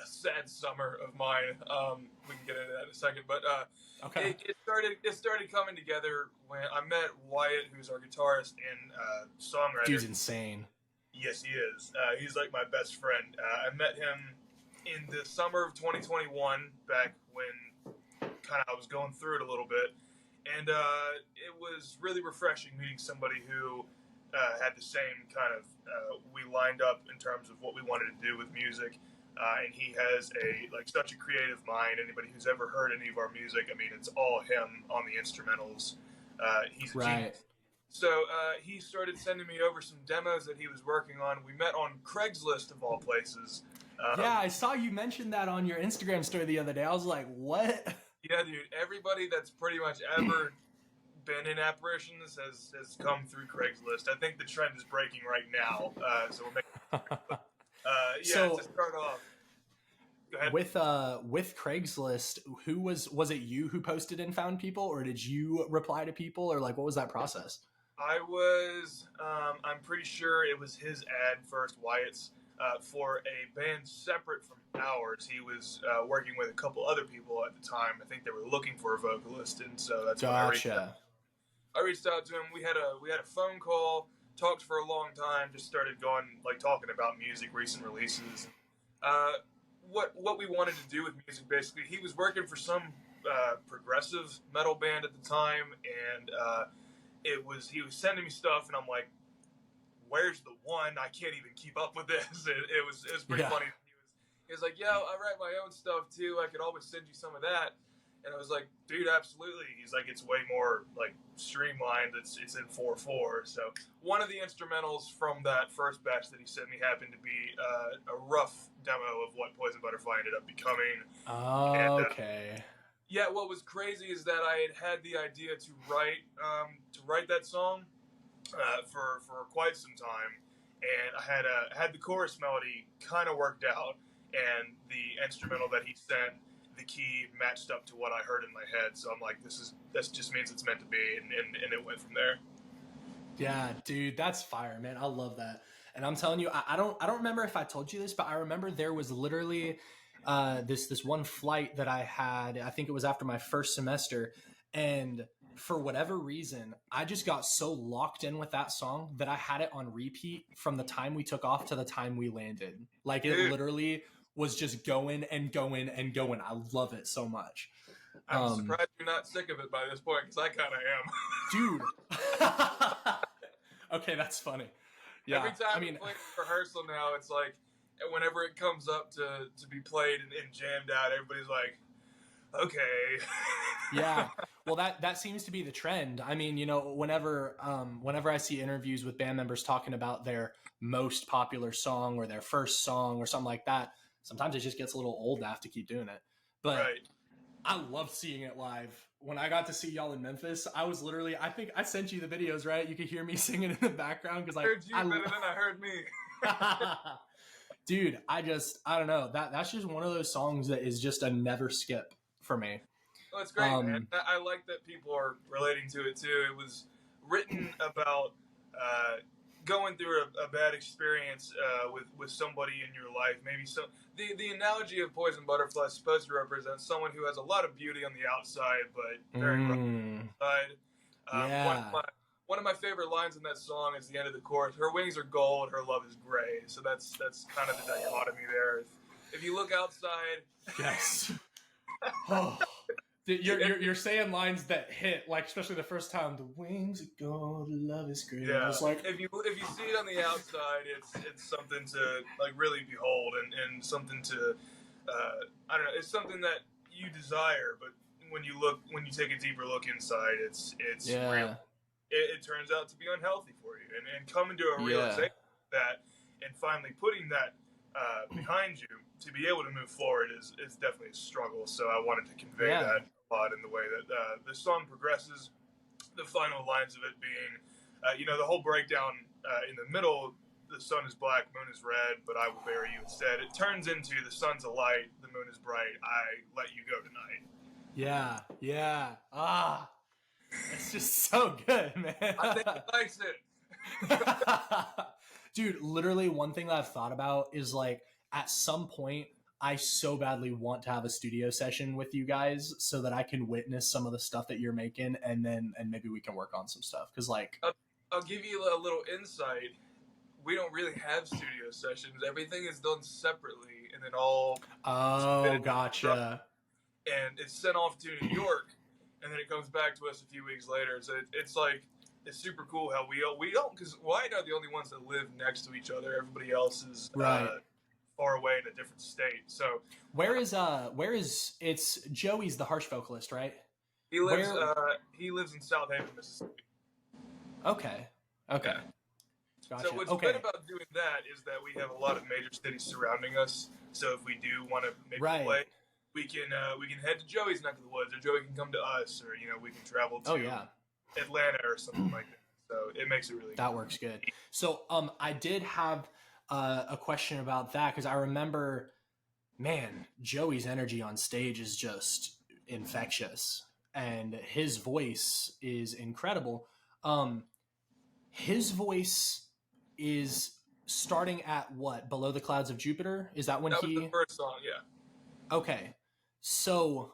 sad summer of mine. We can get into that in a second. But okay. It started coming together when I met Wyatt, who's our guitarist and songwriter. Dude's insane. Yes, he is. He's like my best friend. I met him in the summer of 2021, back when kind of I was going through it a little bit. And it was really refreshing meeting somebody who had the same kind of, we lined up in terms of what we wanted to do with music. And he has such a creative mind. Anybody who's ever heard any of our music, I mean, it's all him on the instrumentals. He's a genius. So he started sending me over some demos that he was working on. We met on Craigslist, of all places. Yeah, I saw you mention that on your Instagram story the other day. I was like, what? Yeah, dude. Everybody that's pretty much ever been in Apparitions has come through Craigslist. I think the trend is breaking right now. So we're making so, to start off. Go ahead. With Craigslist, who was it you who posted and found people, or did you reply to people, or like what was that process? I was, I'm pretty sure it was his ad first, Wyatt's, for a band separate from ours. He was working with a couple other people at the time. I think they were looking for a vocalist, and so that's when I reached out to him. We had a phone call, talked for a long time, just started talking about music, recent releases. What we wanted to do with music, basically. He was working for some progressive metal band at the time, and he was sending me stuff, and I'm like, where's the one? I can't even keep up with this. It was pretty funny. He was like, yo, I write my own stuff too. I could always send you some of that. And I was like, dude, absolutely. He's like, it's way more like streamlined. It's in 4/4. So one of the instrumentals from that first batch that he sent me happened to be a rough demo of what Poison Butterfly ended up becoming. Oh, And, okay. yeah, what was crazy is that I had the idea to write that song for quite some time, and I had the chorus melody kind of worked out, and the instrumental that he sent, the key matched up to what I heard in my head. So I'm like, that just means it's meant to be, and it went from there. Yeah, dude, that's fire, man. I love that. And I'm telling you, I don't remember if I told you this, but I remember there was literally this one flight that I had. I think it was after my first semester, and for whatever reason, I just got so locked in with that song that I had it on repeat from the time we took off to the time we landed. Like it literally was just going and going and going. I love it so much. I'm surprised you're not sick of it by this point, because I kind of am. Dude. Okay, that's funny. Yeah, every time we play rehearsal now, it's like whenever it comes up to be played and jammed out, everybody's like, okay. Yeah. Well, that seems to be the trend. I mean, whenever I see interviews with band members talking about their most popular song or their first song or something like that, sometimes it just gets a little old to have to keep doing it. But right. I love seeing it live. When I got to see y'all in Memphis, I was literally, I think I sent you the videos, right? You could hear me singing in the background because I heard you better than I heard me. Dude, I don't know. That's just one of those songs that is just a never skip for me. Well, it's great, man. I like that people are relating to it too. It was written about going through a bad experience with somebody in your life. Maybe the analogy of Poison Butterfly is supposed to represent someone who has a lot of beauty on the outside, but very rough on the inside. Yeah. One of my favorite lines in that song is the end of the chorus. Her wings are gold, her love is gray. So that's kind of the dichotomy there. If you look outside, yes. Oh. You're saying lines that hit, like especially the first time. The wings are gold, love is great. Yeah, it's like if you see it on the outside, it's something to like really behold and something to I don't know. It's something that you desire, but when you take a deeper look inside, it's real. It turns out to be unhealthy for you, and coming to a realization of that and finally putting that behind you to be able to move forward is definitely a struggle. So I wanted to convey that a lot in the way that the song progresses. The final lines of it being, the whole breakdown in the middle, the sun is black, moon is red, but I will bury you instead. It turns into the sun's a light, the moon is bright, I let you go tonight. Yeah. It's just so good, man. I think he likes it. Dude, literally one thing that I've thought about is like at some point I so badly want to have a studio session with you guys so that I can witness some of the stuff that you're making and maybe we can work on some stuff. Cause like I'll give you a little insight. We don't really have studio sessions. Everything is done separately and then all gotcha. And it's sent off to New York and then it comes back to us a few weeks later. So it's like it's super cool how we don't, because Wyatt are the only ones that live next to each other. Everybody else is far away in a different state. So where is it's Joey's the harsh vocalist, right? He lives in South Haven, Mississippi. Okay. Gotcha. So what's good about doing that is that we have a lot of major cities surrounding us. So if we do want to maybe play, we can head to Joey's neck of the woods, or Joey can come to us, or we can travel to Atlanta or something like that. So it makes it really that works good. So I did have a question about that because I remember, man, Joey's energy on stage is just infectious, and his voice is incredible. His voice is starting at what? Below the Clouds of Jupiter? Is that when that was the first song? Yeah. Okay, so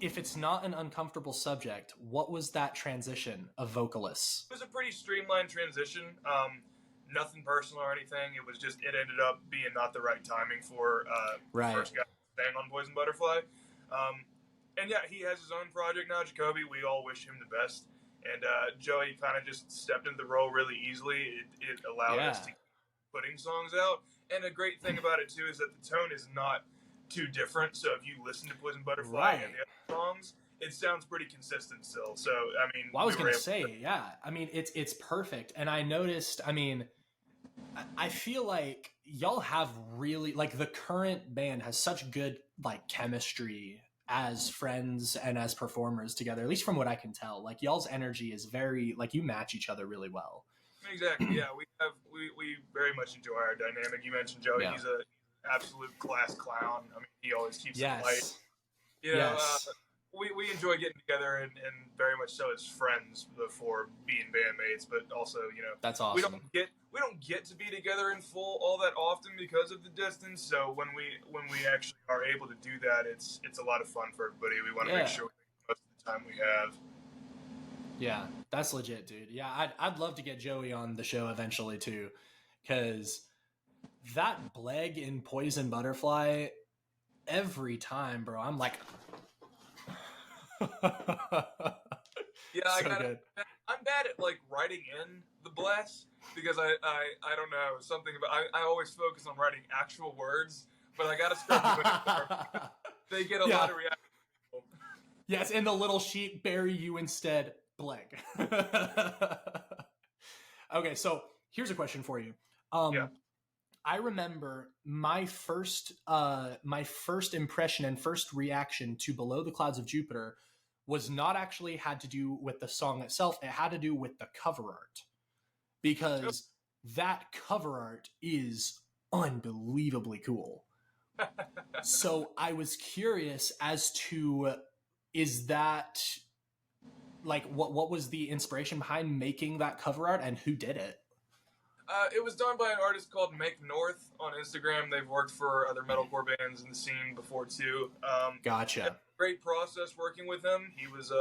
if it's not an uncomfortable subject, what was that transition of vocalists? It was a pretty streamlined transition. Nothing personal or anything. It was just, it ended up being not the right timing for the first guy staying on Poison Butterfly. And yeah, he has his own project now, Jacoby. We all wish him the best. And Joey kind of just stepped into the role really easily. It allowed us to keep putting songs out. And a great thing about it, too, is that the tone is not too different. So if you listen to Poison Butterfly Right. and the other songs, it sounds pretty consistent still. So I mean, Well, I was gonna say, yeah. I mean, it's perfect, and I noticed. I mean, I feel like y'all have really like the current band has such good like chemistry as friends and as performers together. At least from what I can tell, like y'all's energy is very like you match each other really well. Exactly. Yeah, we very much enjoy our dynamic. You mentioned Joey; he's a absolute class clown. I mean, he always keeps it light. You know, we enjoy getting together and very much so as friends before being bandmates. But also, you know, that's awesome. We don't get to be together in full all that often because of the distance. So when we actually are able to do that, it's a lot of fun for everybody. We want to make sure we make most of the time we have. Yeah, that's legit, dude. Yeah, I'd love to get Joey on the show eventually too, because that Bleg in Poison Butterfly, every time, bro, I'm like, yeah, I'm bad at like writing in the bless because I don't know something about I always focus on writing actual words, but I gotta start doing it. They get a lot of reaction. Yes, in the little sheet, bury you instead. Bleg. Okay, so here's a question for you. I remember my first impression and first reaction to Below the Clouds of Jupiter was not actually had to do with the song itself. It had to do with the cover art, because that cover art is unbelievably cool. So I was curious as to, is that like what was the inspiration behind making that cover art and who did it? It was done by an artist called Make North on Instagram. They've worked for other metalcore bands in the scene before too. Gotcha. Great process working with him. He was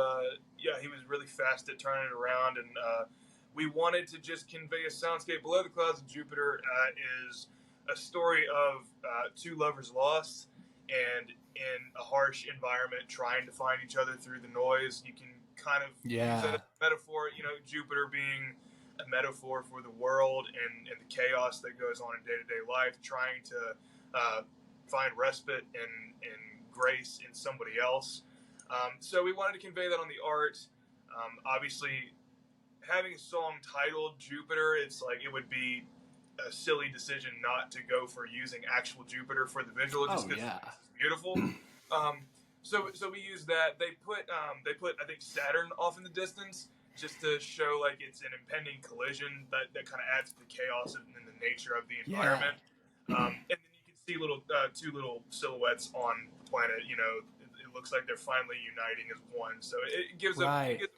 he was really fast at turning it around, and we wanted to just convey a soundscape. Below the Clouds of Jupiter is a story of two lovers lost and in a harsh environment trying to find each other through the noise. You can kind of use that as a metaphor, you know, Jupiter being a metaphor for the world and the chaos that goes on in day-to-day life, trying to find respite and grace in somebody else. So we wanted to convey that on the art. Obviously, having a song titled Jupiter, it's like it would be a silly decision not to go for using actual Jupiter for the visual, just because it's beautiful. So we used that. They put I think Saturn off in the distance just to show like it's an impending collision that kind of adds to the chaos and the nature of the environment. And then you can see two little silhouettes on the planet. You know, it looks like they're finally uniting as one. So it gives a big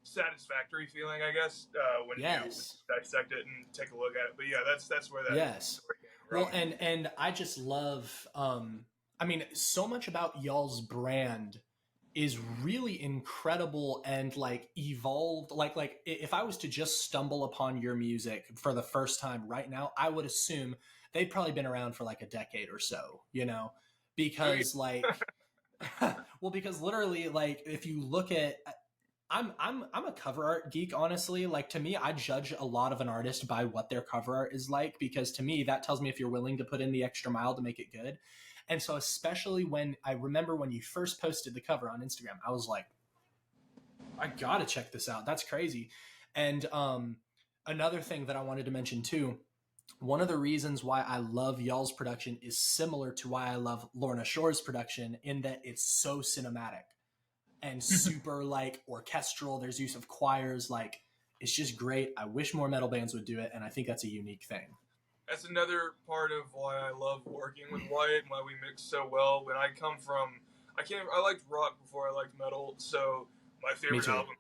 satisfactory feeling, I guess, when you dissect it and take a look at it. But yeah, that's where that story came from. Well, and I just love. I mean, so much about y'all's brand is really incredible and like evolved. Like if I was to just stumble upon your music for the first time right now, I would assume they've probably been around for like a decade or so, you know, because like, well, because literally like if you look at, I'm a cover art geek, honestly. Like to me, I judge a lot of an artist by what their cover art is like, because to me, that tells me if you're willing to put in the extra mile to make it good. And so especially when I remember when you first posted the cover on Instagram, I was like, I gotta check this out. That's crazy. And another thing that I wanted to mention too, one of the reasons why I love y'all's production is similar to why I love Lorna Shore's production, in that it's so cinematic and super like orchestral. There's use of choirs. Like it's just great. I wish more metal bands would do it. And I think that's a unique thing. That's another part of why I love working with Wyatt and why we mix so well. When I come from, I liked rock before I liked metal, so my favorite album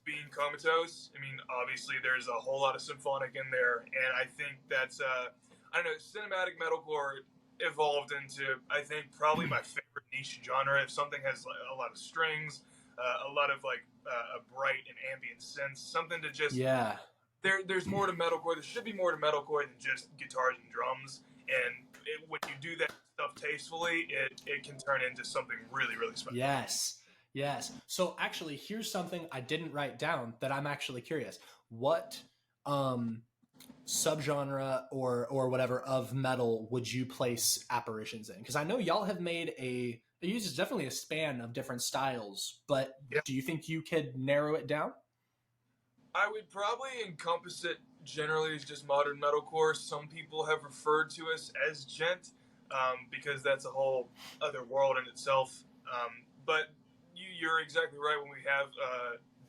being Comatose. I mean, obviously there's a whole lot of symphonic in there, and I think that's, I don't know, cinematic metalcore evolved into, I think, probably my favorite niche genre. If something has like, a lot of strings, a lot of like a bright and ambient synth, something to just... There's more to metalcore. There should be more to metalcore than just guitars and drums. And when you do that stuff tastefully, it can turn into something really, really special. Yes. So actually, here's something I didn't write down that I'm actually curious. What subgenre or whatever of metal would you place Apparitions in? Because I know y'all have made it uses definitely a span of different styles, but Yeah. do you think you could narrow it down? I would probably encompass it generally as just modern metalcore. Some people have referred to us as gent, because that's a whole other world in itself. But you're exactly right. When we have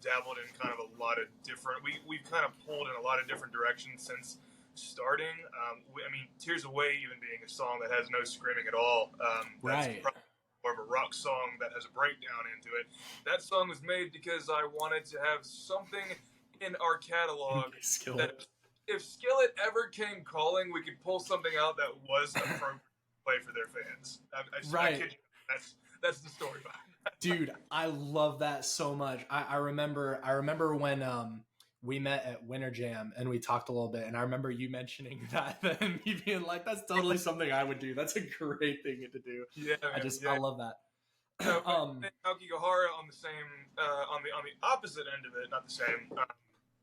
dabbled in kind of a lot of different, we've kind of pulled in a lot of different directions since starting. I mean, Tears Away even being a song that has no screaming at all. Right. That's more of a rock song that has a breakdown into it. That song was made because I wanted to have something in our catalog that if Skillet ever came calling, we could pull something out that was appropriate to play for their fans. I kid you. That's the story behind that. Dude, I love that so much. I remember when we met at Winter Jam and we talked a little bit, and I remember you mentioning that and me being like, that's totally something I would do. That's a great thing to do. Yeah, man, I love that. So, Aokigahara on the same on the opposite end of it, not the same.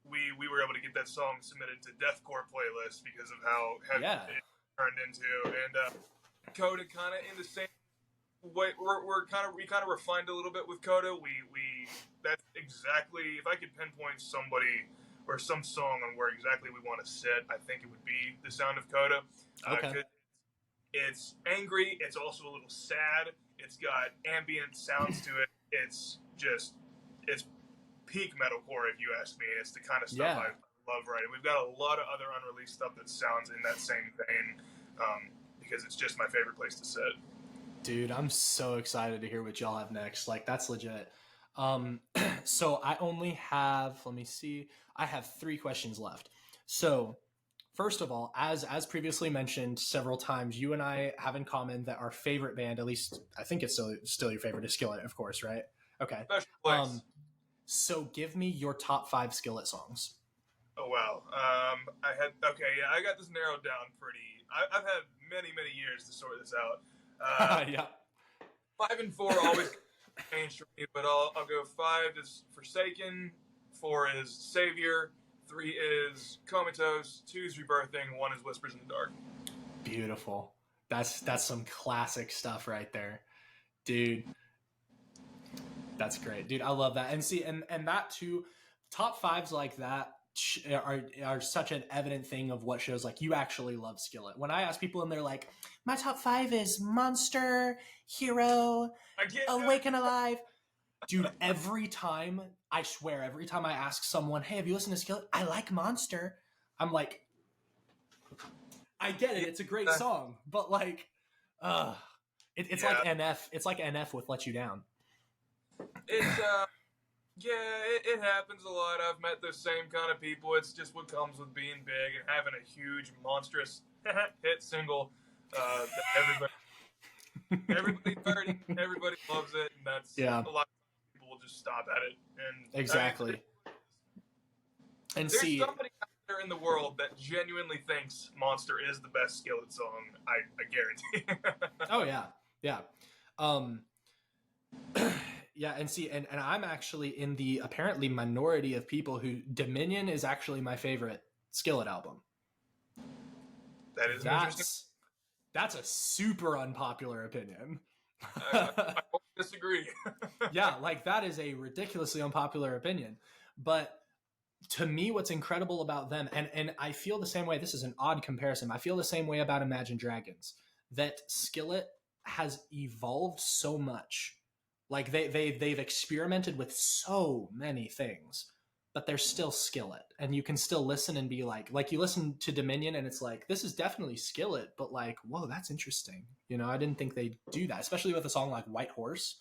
We were able to get that song submitted to deathcore playlist because of how heavy it turned into, and Coda kind of in the same way. We kind of refined a little bit with Coda. We that's exactly, if I could pinpoint somebody or some song on where exactly we want to sit, I think it would be The Sound of Coda. Okay. It's angry. It's also a little sad. It's got ambient sounds to it. It's peak metalcore, if you ask me. It's the kind of stuff I love writing. We've got a lot of other unreleased stuff that sounds in that same vein, because it's just my favorite place to sit. Dude, I'm so excited to hear what y'all have next. Like, that's legit. So I only have, let me see, I have 3 questions left. So first of all, as previously mentioned several times, you and I have in common that our favorite band, at least I think it's still your favorite, is Skillet, of course, right? Okay. So give me your top 5 Skillet songs. Oh, wow. I got this narrowed down pretty. I've had many years to sort this out. Yeah. 5 and 4 always change for me, but I'll go 5 is Forsaken, 4 is Savior, 3 is Comatose, 2 is Rebirthing, 1 is Whispers in the Dark. Beautiful. That's some classic stuff right there, dude. That's great, dude. I love that. And see, and that too, top 5s like that are such an evident thing of what shows like you actually love Skillet. When I ask people and they're like, my top 5 is Monster, Hero, Awaken Alive. Dude, every time I ask someone, hey, have you listened to Skillet? I like Monster. I'm like, I get it. It's a great song, but like, it's like NF. It's like NF with Let You Down. It happens a lot. I've met those same kind of people. It's just what comes with being big and having a huge, monstrous hit single that everybody's heard, everybody loves it, and that's a lot of people will just stop at it. And exactly. And there's somebody out there in the world that genuinely thinks Monster is the best Skillet song. I guarantee. Oh yeah, yeah. Yeah, and see, and I'm actually in the apparently minority of people who Dominion is actually my favorite Skillet album. That's a super unpopular opinion. I won't disagree. Yeah, like that is a ridiculously unpopular opinion. But to me, what's incredible about them, and I feel the same way, this is an odd comparison, I feel the same way about Imagine Dragons, that Skillet has evolved so much. Like they've experimented with so many things, but they're still Skillet, and you can still listen and be like you listen to Dominion and it's like, this is definitely Skillet, but like, whoa, that's interesting. You know, I didn't think they'd do that, especially with a song like White Horse.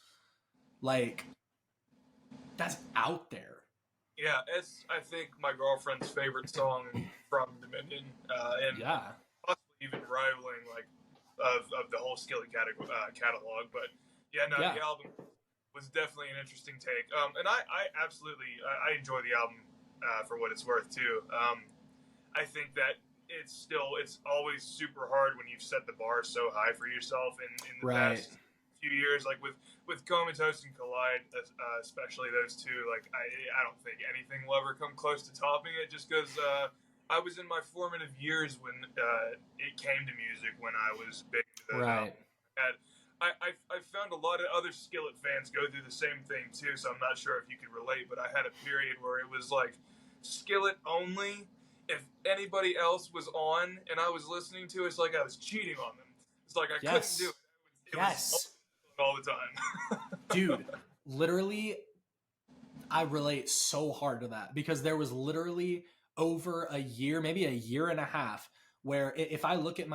Like, that's out there. Yeah, it's, I think, my girlfriend's favorite song from Dominion, and possibly even rivaling like of the whole Skillet catalog. But the album was definitely an interesting take. And I absolutely enjoy the album for what it's worth too. I think that it's always super hard when you've set the bar so high for yourself in the past few years, like with Comatose and Collide, especially those two. Like I don't think anything will ever come close to topping it, just because I was in my formative years when it came to music, when I was big into those Right. albums. I found a lot of other Skillet fans go through the same thing too, so I'm not sure if you could relate, but I had a period where it was like Skillet only. If anybody else was on and I was listening to it, it's like I was cheating on them. It's like I Yes. couldn't do it. It Yes. was all the time. Dude, literally, I relate so hard to that because there was literally over a year, maybe a year and a half, where if I look at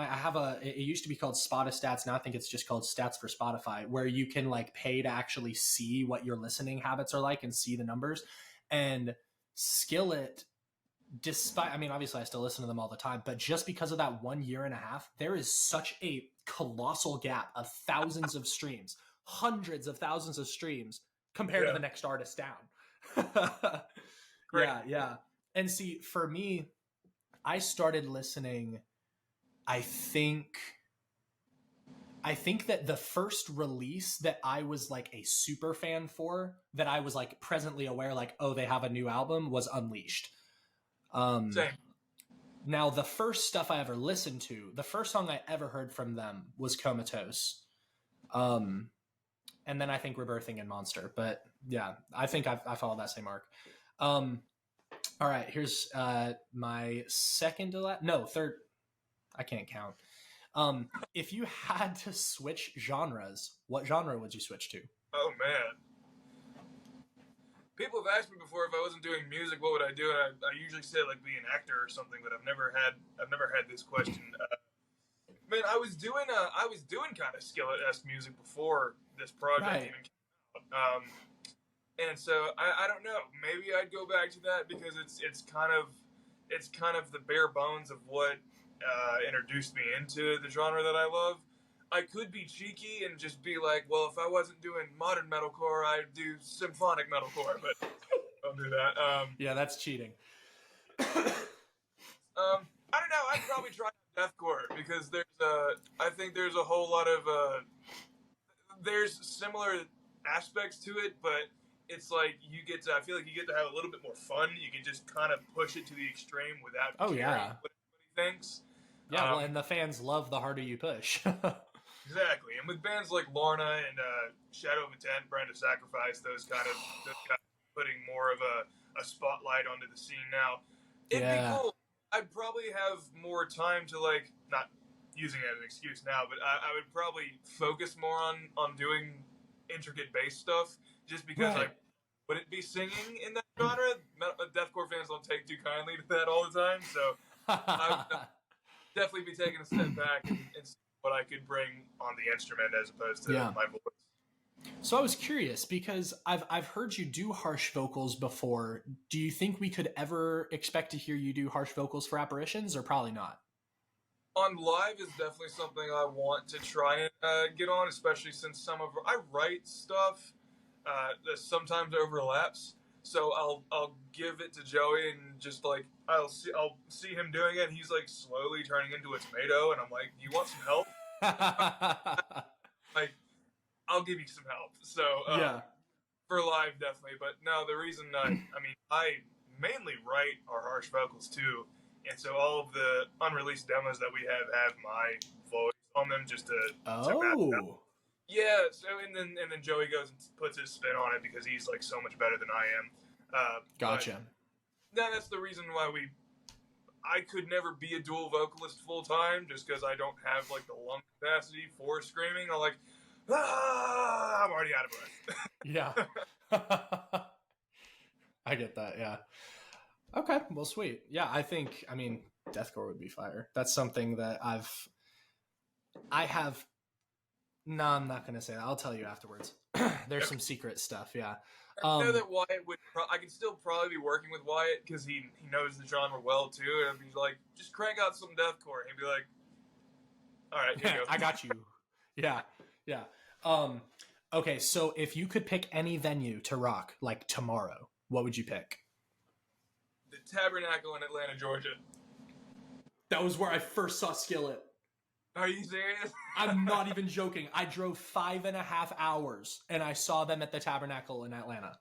it used to be called Spotistats. Now I think it's just called Stats for Spotify, where you can like pay to actually see what your listening habits are like and see the numbers. And Skillet, despite, I mean, obviously I still listen to them all the time, but just because of that 1 year and a half, there is such a colossal gap of thousands of streams, hundreds of thousands of streams compared to the next artist down. Yeah. And see, for me, I started listening, I think that the first release that I was like a super fan for, that I was like presently aware, like, oh, they have a new album, was Unleashed. Same. Now, the first stuff I ever listened to, the first song I ever heard from them was Comatose. And then I think Rebirthing and Monster. But yeah, I think I followed that same arc. All right, here's my third. I can't count. If you had to switch genres, what genre would you switch to? Oh man. People have asked me before if I wasn't doing music, what would I do? And I usually say like be an actor or something, but I've never had this question. Man, I was doing kind of Skillet-esque music before this project even came out. And so I don't know. Maybe I'd go back to that because it's kind of the bare bones of what introduced me into the genre that I love. I could be cheeky and just be like, well, if I wasn't doing modern metalcore, I'd do symphonic metalcore, but I'll do that. Yeah, that's cheating. I don't know. I'd probably try deathcore because I think there's a whole lot of there's similar aspects to it, but it's like I feel like you get to have a little bit more fun. You can just kind of push it to the extreme without caring what everybody thinks. Yeah, well, and the fans love the harder you push. Exactly, and with bands like Lorna and Shadow of Intent, Brand of Sacrifice, those kind of putting more of a spotlight onto the scene now. It'd be cool. I'd probably have more time to like, not using it as an excuse now, but I would probably focus more on doing intricate bass stuff, just because I wouldn't be singing in that genre. Deathcore fans don't take too kindly to that all the time, so I would definitely be taking a step back and see what I could bring on the instrument as opposed to my voice. So I was curious because I've heard you do harsh vocals before. Do you think we could ever expect to hear you do harsh vocals for Apparitions, or probably not? On live is definitely something I want to try and get on, especially since I write stuff that sometimes overlaps. So I'll give it to Joey and just like I'll see him doing it. And he's like slowly turning into a tomato, and I'm like, "You want some help?" Like, I'll give you some help. So for live, definitely. But no, the reason I mainly write our harsh vocals too, and so all of the unreleased demos that we have my voice on them just to match it up. Yeah, so and then Joey goes and puts his spin on it because he's like so much better than I am. Gotcha. That's the reason why I could never be a dual vocalist full time, just because I don't have like the lung capacity for screaming. I'm like, I'm already out of breath. Yeah. I get that. Yeah. Okay. Well, sweet. Yeah, I mean, deathcore would be fire. That's something that I have. No, I'm not going to say that. I'll tell you afterwards. There's some secret stuff, yeah. I know that Wyatt would... I can still probably be working with Wyatt because he knows the genre well, too. And he's like, just crank out some deathcore. And he'd be like, all right, here you go. I got you. Yeah. Okay, so if you could pick any venue to rock, like tomorrow, what would you pick? The Tabernacle in Atlanta, Georgia. That was where I first saw Skillet. Are you serious? I'm not even joking. I drove 5.5 hours and I saw them at the Tabernacle in Atlanta.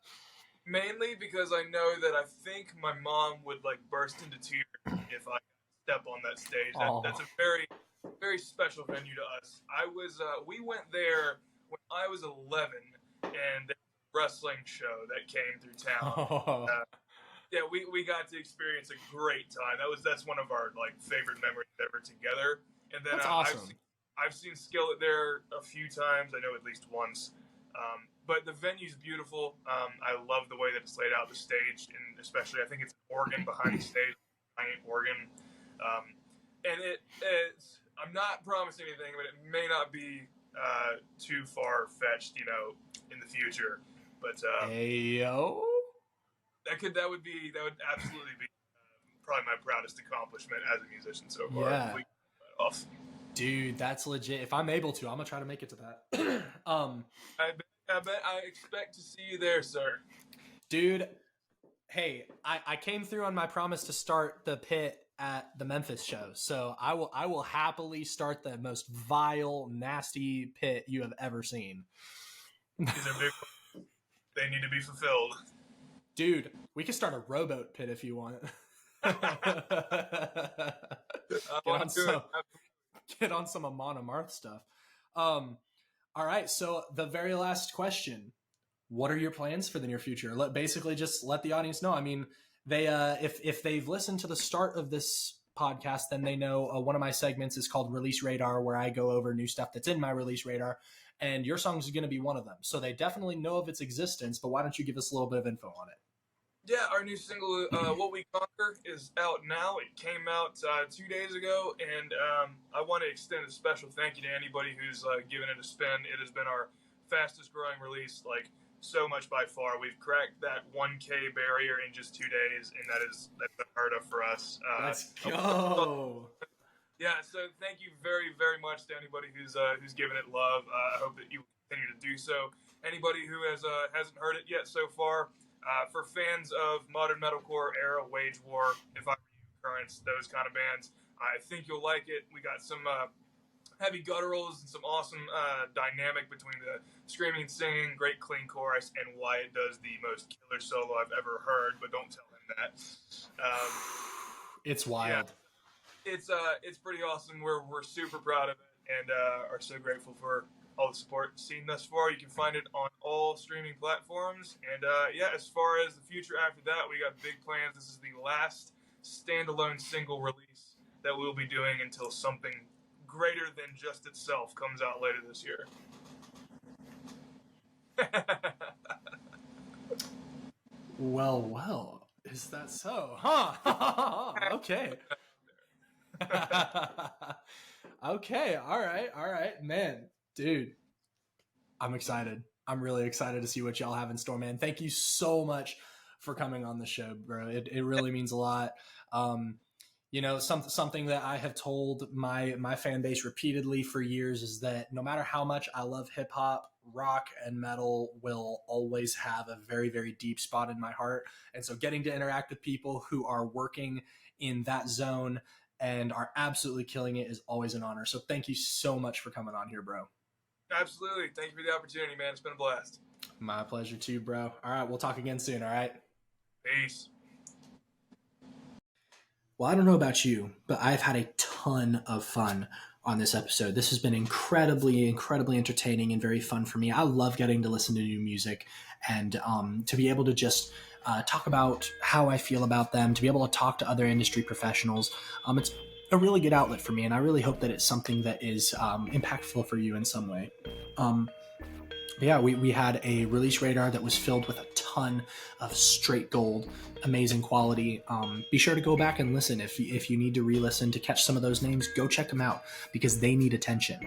Mainly because I know that I think my mom would like burst into tears if I step on that stage. That's a very, very special venue to us. We went there when I was 11, and there was a wrestling show that came through town. Yeah, we got to experience a great time. That's one of our like favorite memories ever together. And then That's awesome. I've seen Skillet there a few times. I know at least once. But the venue's beautiful. I love the way that it's laid out, the stage, and especially I think it's an organ behind the stage, giant organ. And it's I'm not promising anything, but it may not be too far fetched, in the future. But Ayo. that would absolutely be probably my proudest accomplishment as a musician so far. Yeah. We that off. Dude, that's legit. If I'm able to, I'm gonna try to make it to that. I expect to see you there, sir. Dude, hey, I came through on my promise to start the pit at the Memphis show, so I will happily start the most vile, nasty pit you have ever seen. These are big. They need to be fulfilled. Dude, we can start a rowboat pit if you want. Get on some Amon Amarth stuff. All right, so the very last question: what are your plans for the near future? Basically, just let the audience know. I mean, they if they've listened to the start of this podcast, then they know one of my segments is called Release Radar, where I go over new stuff that's in my release radar, and your song is going to be one of them. So they definitely know of its existence. But why don't you give us a little bit of info on it? Yeah, our new single, What We Conquer, is out now. It came out 2 days ago, and I want to extend a special thank you to anybody who's given it a spin. It has been our fastest growing release, so much by far. We've cracked that 1K barrier in just 2 days, and that's unheard of for us. Let's go! Yeah, so thank you very, very much to anybody who's given it love. I hope that you will continue to do so. Anybody who hasn't heard it yet so far, for fans of modern metalcore era, Wage War, If I Were You, Currents, those kind of bands, I think you'll like it. We got some heavy gutturals and some awesome dynamic between the screaming and singing, great clean chorus, and Wyatt does the most killer solo I've ever heard, but don't tell him that. It's wild. Yeah, it's pretty awesome. We're super proud of it and are so grateful for all the support seen thus far. You can find it on all streaming platforms. And as far as the future after that, we got big plans. This is the last standalone single release that we'll be doing until something greater than just itself comes out later this year. Well, is that so? Huh? Okay. Okay, all right, man. Dude, I'm excited. I'm really excited to see what y'all have in store, man. Thank you so much for coming on the show, bro. It really means a lot. Something that I have told my fan base repeatedly for years is that no matter how much I love hip hop, rock and metal will always have a very, very deep spot in my heart. And so getting to interact with people who are working in that zone and are absolutely killing it is always an honor. So thank you so much for coming on here, bro. Absolutely. Thank you for the opportunity, man. It's been a blast. My pleasure too, bro. All right, we'll talk again soon, all right? Peace. Well, I don't know about you, but I've had a ton of fun on this episode. This has been incredibly, incredibly entertaining and very fun for me. I love getting to listen to new music and to be able to just talk about how I feel about them, to be able to talk to other industry professionals. It's a really good outlet for me, and I really hope that it's something that is impactful for you in some way. We had a release radar that was filled with a ton of straight gold, amazing quality. Be sure to go back and listen. If you need to re-listen to catch some of those names, go check them out because they need attention.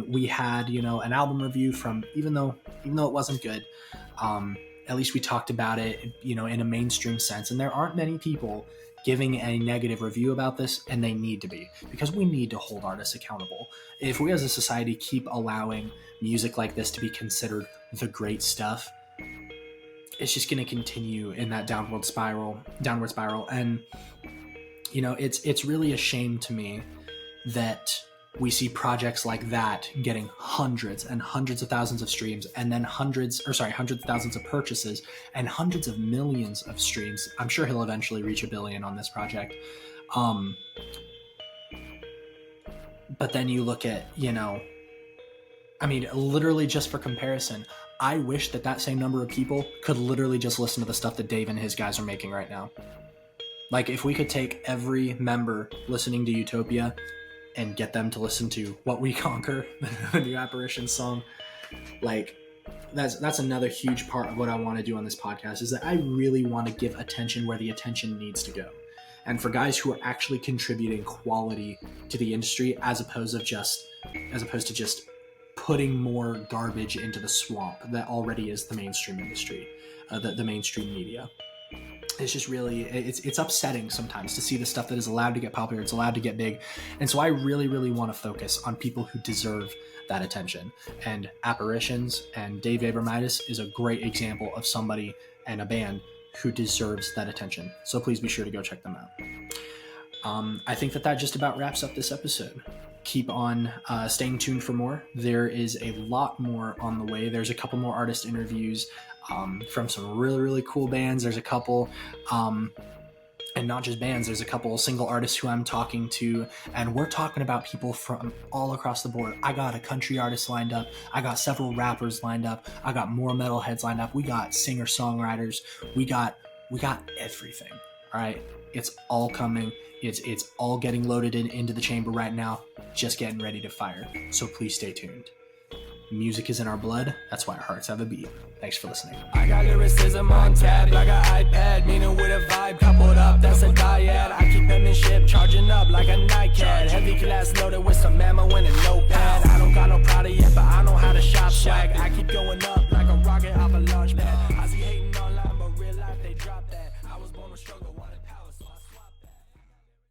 We had, an album review from, even though it wasn't good, at least we talked about it, in a mainstream sense. And there aren't many people giving a negative review about this, and they need to be, because we need to hold artists accountable. If we as a society keep allowing music like this to be considered the great stuff, it's just going to continue in that downward spiral. And it's really a shame to me that we see projects like that getting hundreds and hundreds of thousands of streams, and then hundreds of thousands of purchases and hundreds of millions of streams. I'm sure he'll eventually reach 1 billion on this project. But then you look at, literally just for comparison, I wish that same number of people could literally just listen to the stuff that Dave and his guys are making right now. Like, if we could take every member listening to Utopia and get them to listen to What We Conquer, the new Apparitions song, like, that's another huge part of what I want to do on this podcast, is that I really want to give attention where the attention needs to go. And for guys who are actually contributing quality to the industry, as opposed to just putting more garbage into the swamp that already is the mainstream industry, the mainstream media. It's just really, it's upsetting sometimes to see the stuff that is allowed to get popular, it's allowed to get big. And so I really, really want to focus on people who deserve that attention. And Apparitions and Dave Abramaitys is a great example of somebody and a band who deserves that attention. So please be sure to go check them out. I think that just about wraps up this episode. Keep on staying tuned for more. There is a lot more on the way. There's a couple more artist interviews from some really, really cool bands. There's a couple, and not just bands, there's a couple single artists who I'm talking to, and we're talking about people from all across the board. I got a country artist lined up. I got several rappers lined up. I got more metalheads lined up. We got singer-songwriters. We got everything. All right. It's all coming. It's all getting loaded into the chamber right now, just getting ready to fire. So please stay tuned. Music is in our blood. That's why our hearts have a beat. Thanks for listening. I got lyricism on tap like an iPad, meaning with a vibe coupled up, that's a dyad. I keep penmanship charging up like a nightcat. Heavy class loaded with some ammo and a notepad. I don't got no Prada yet, but I know how to shop swag. I keep going up.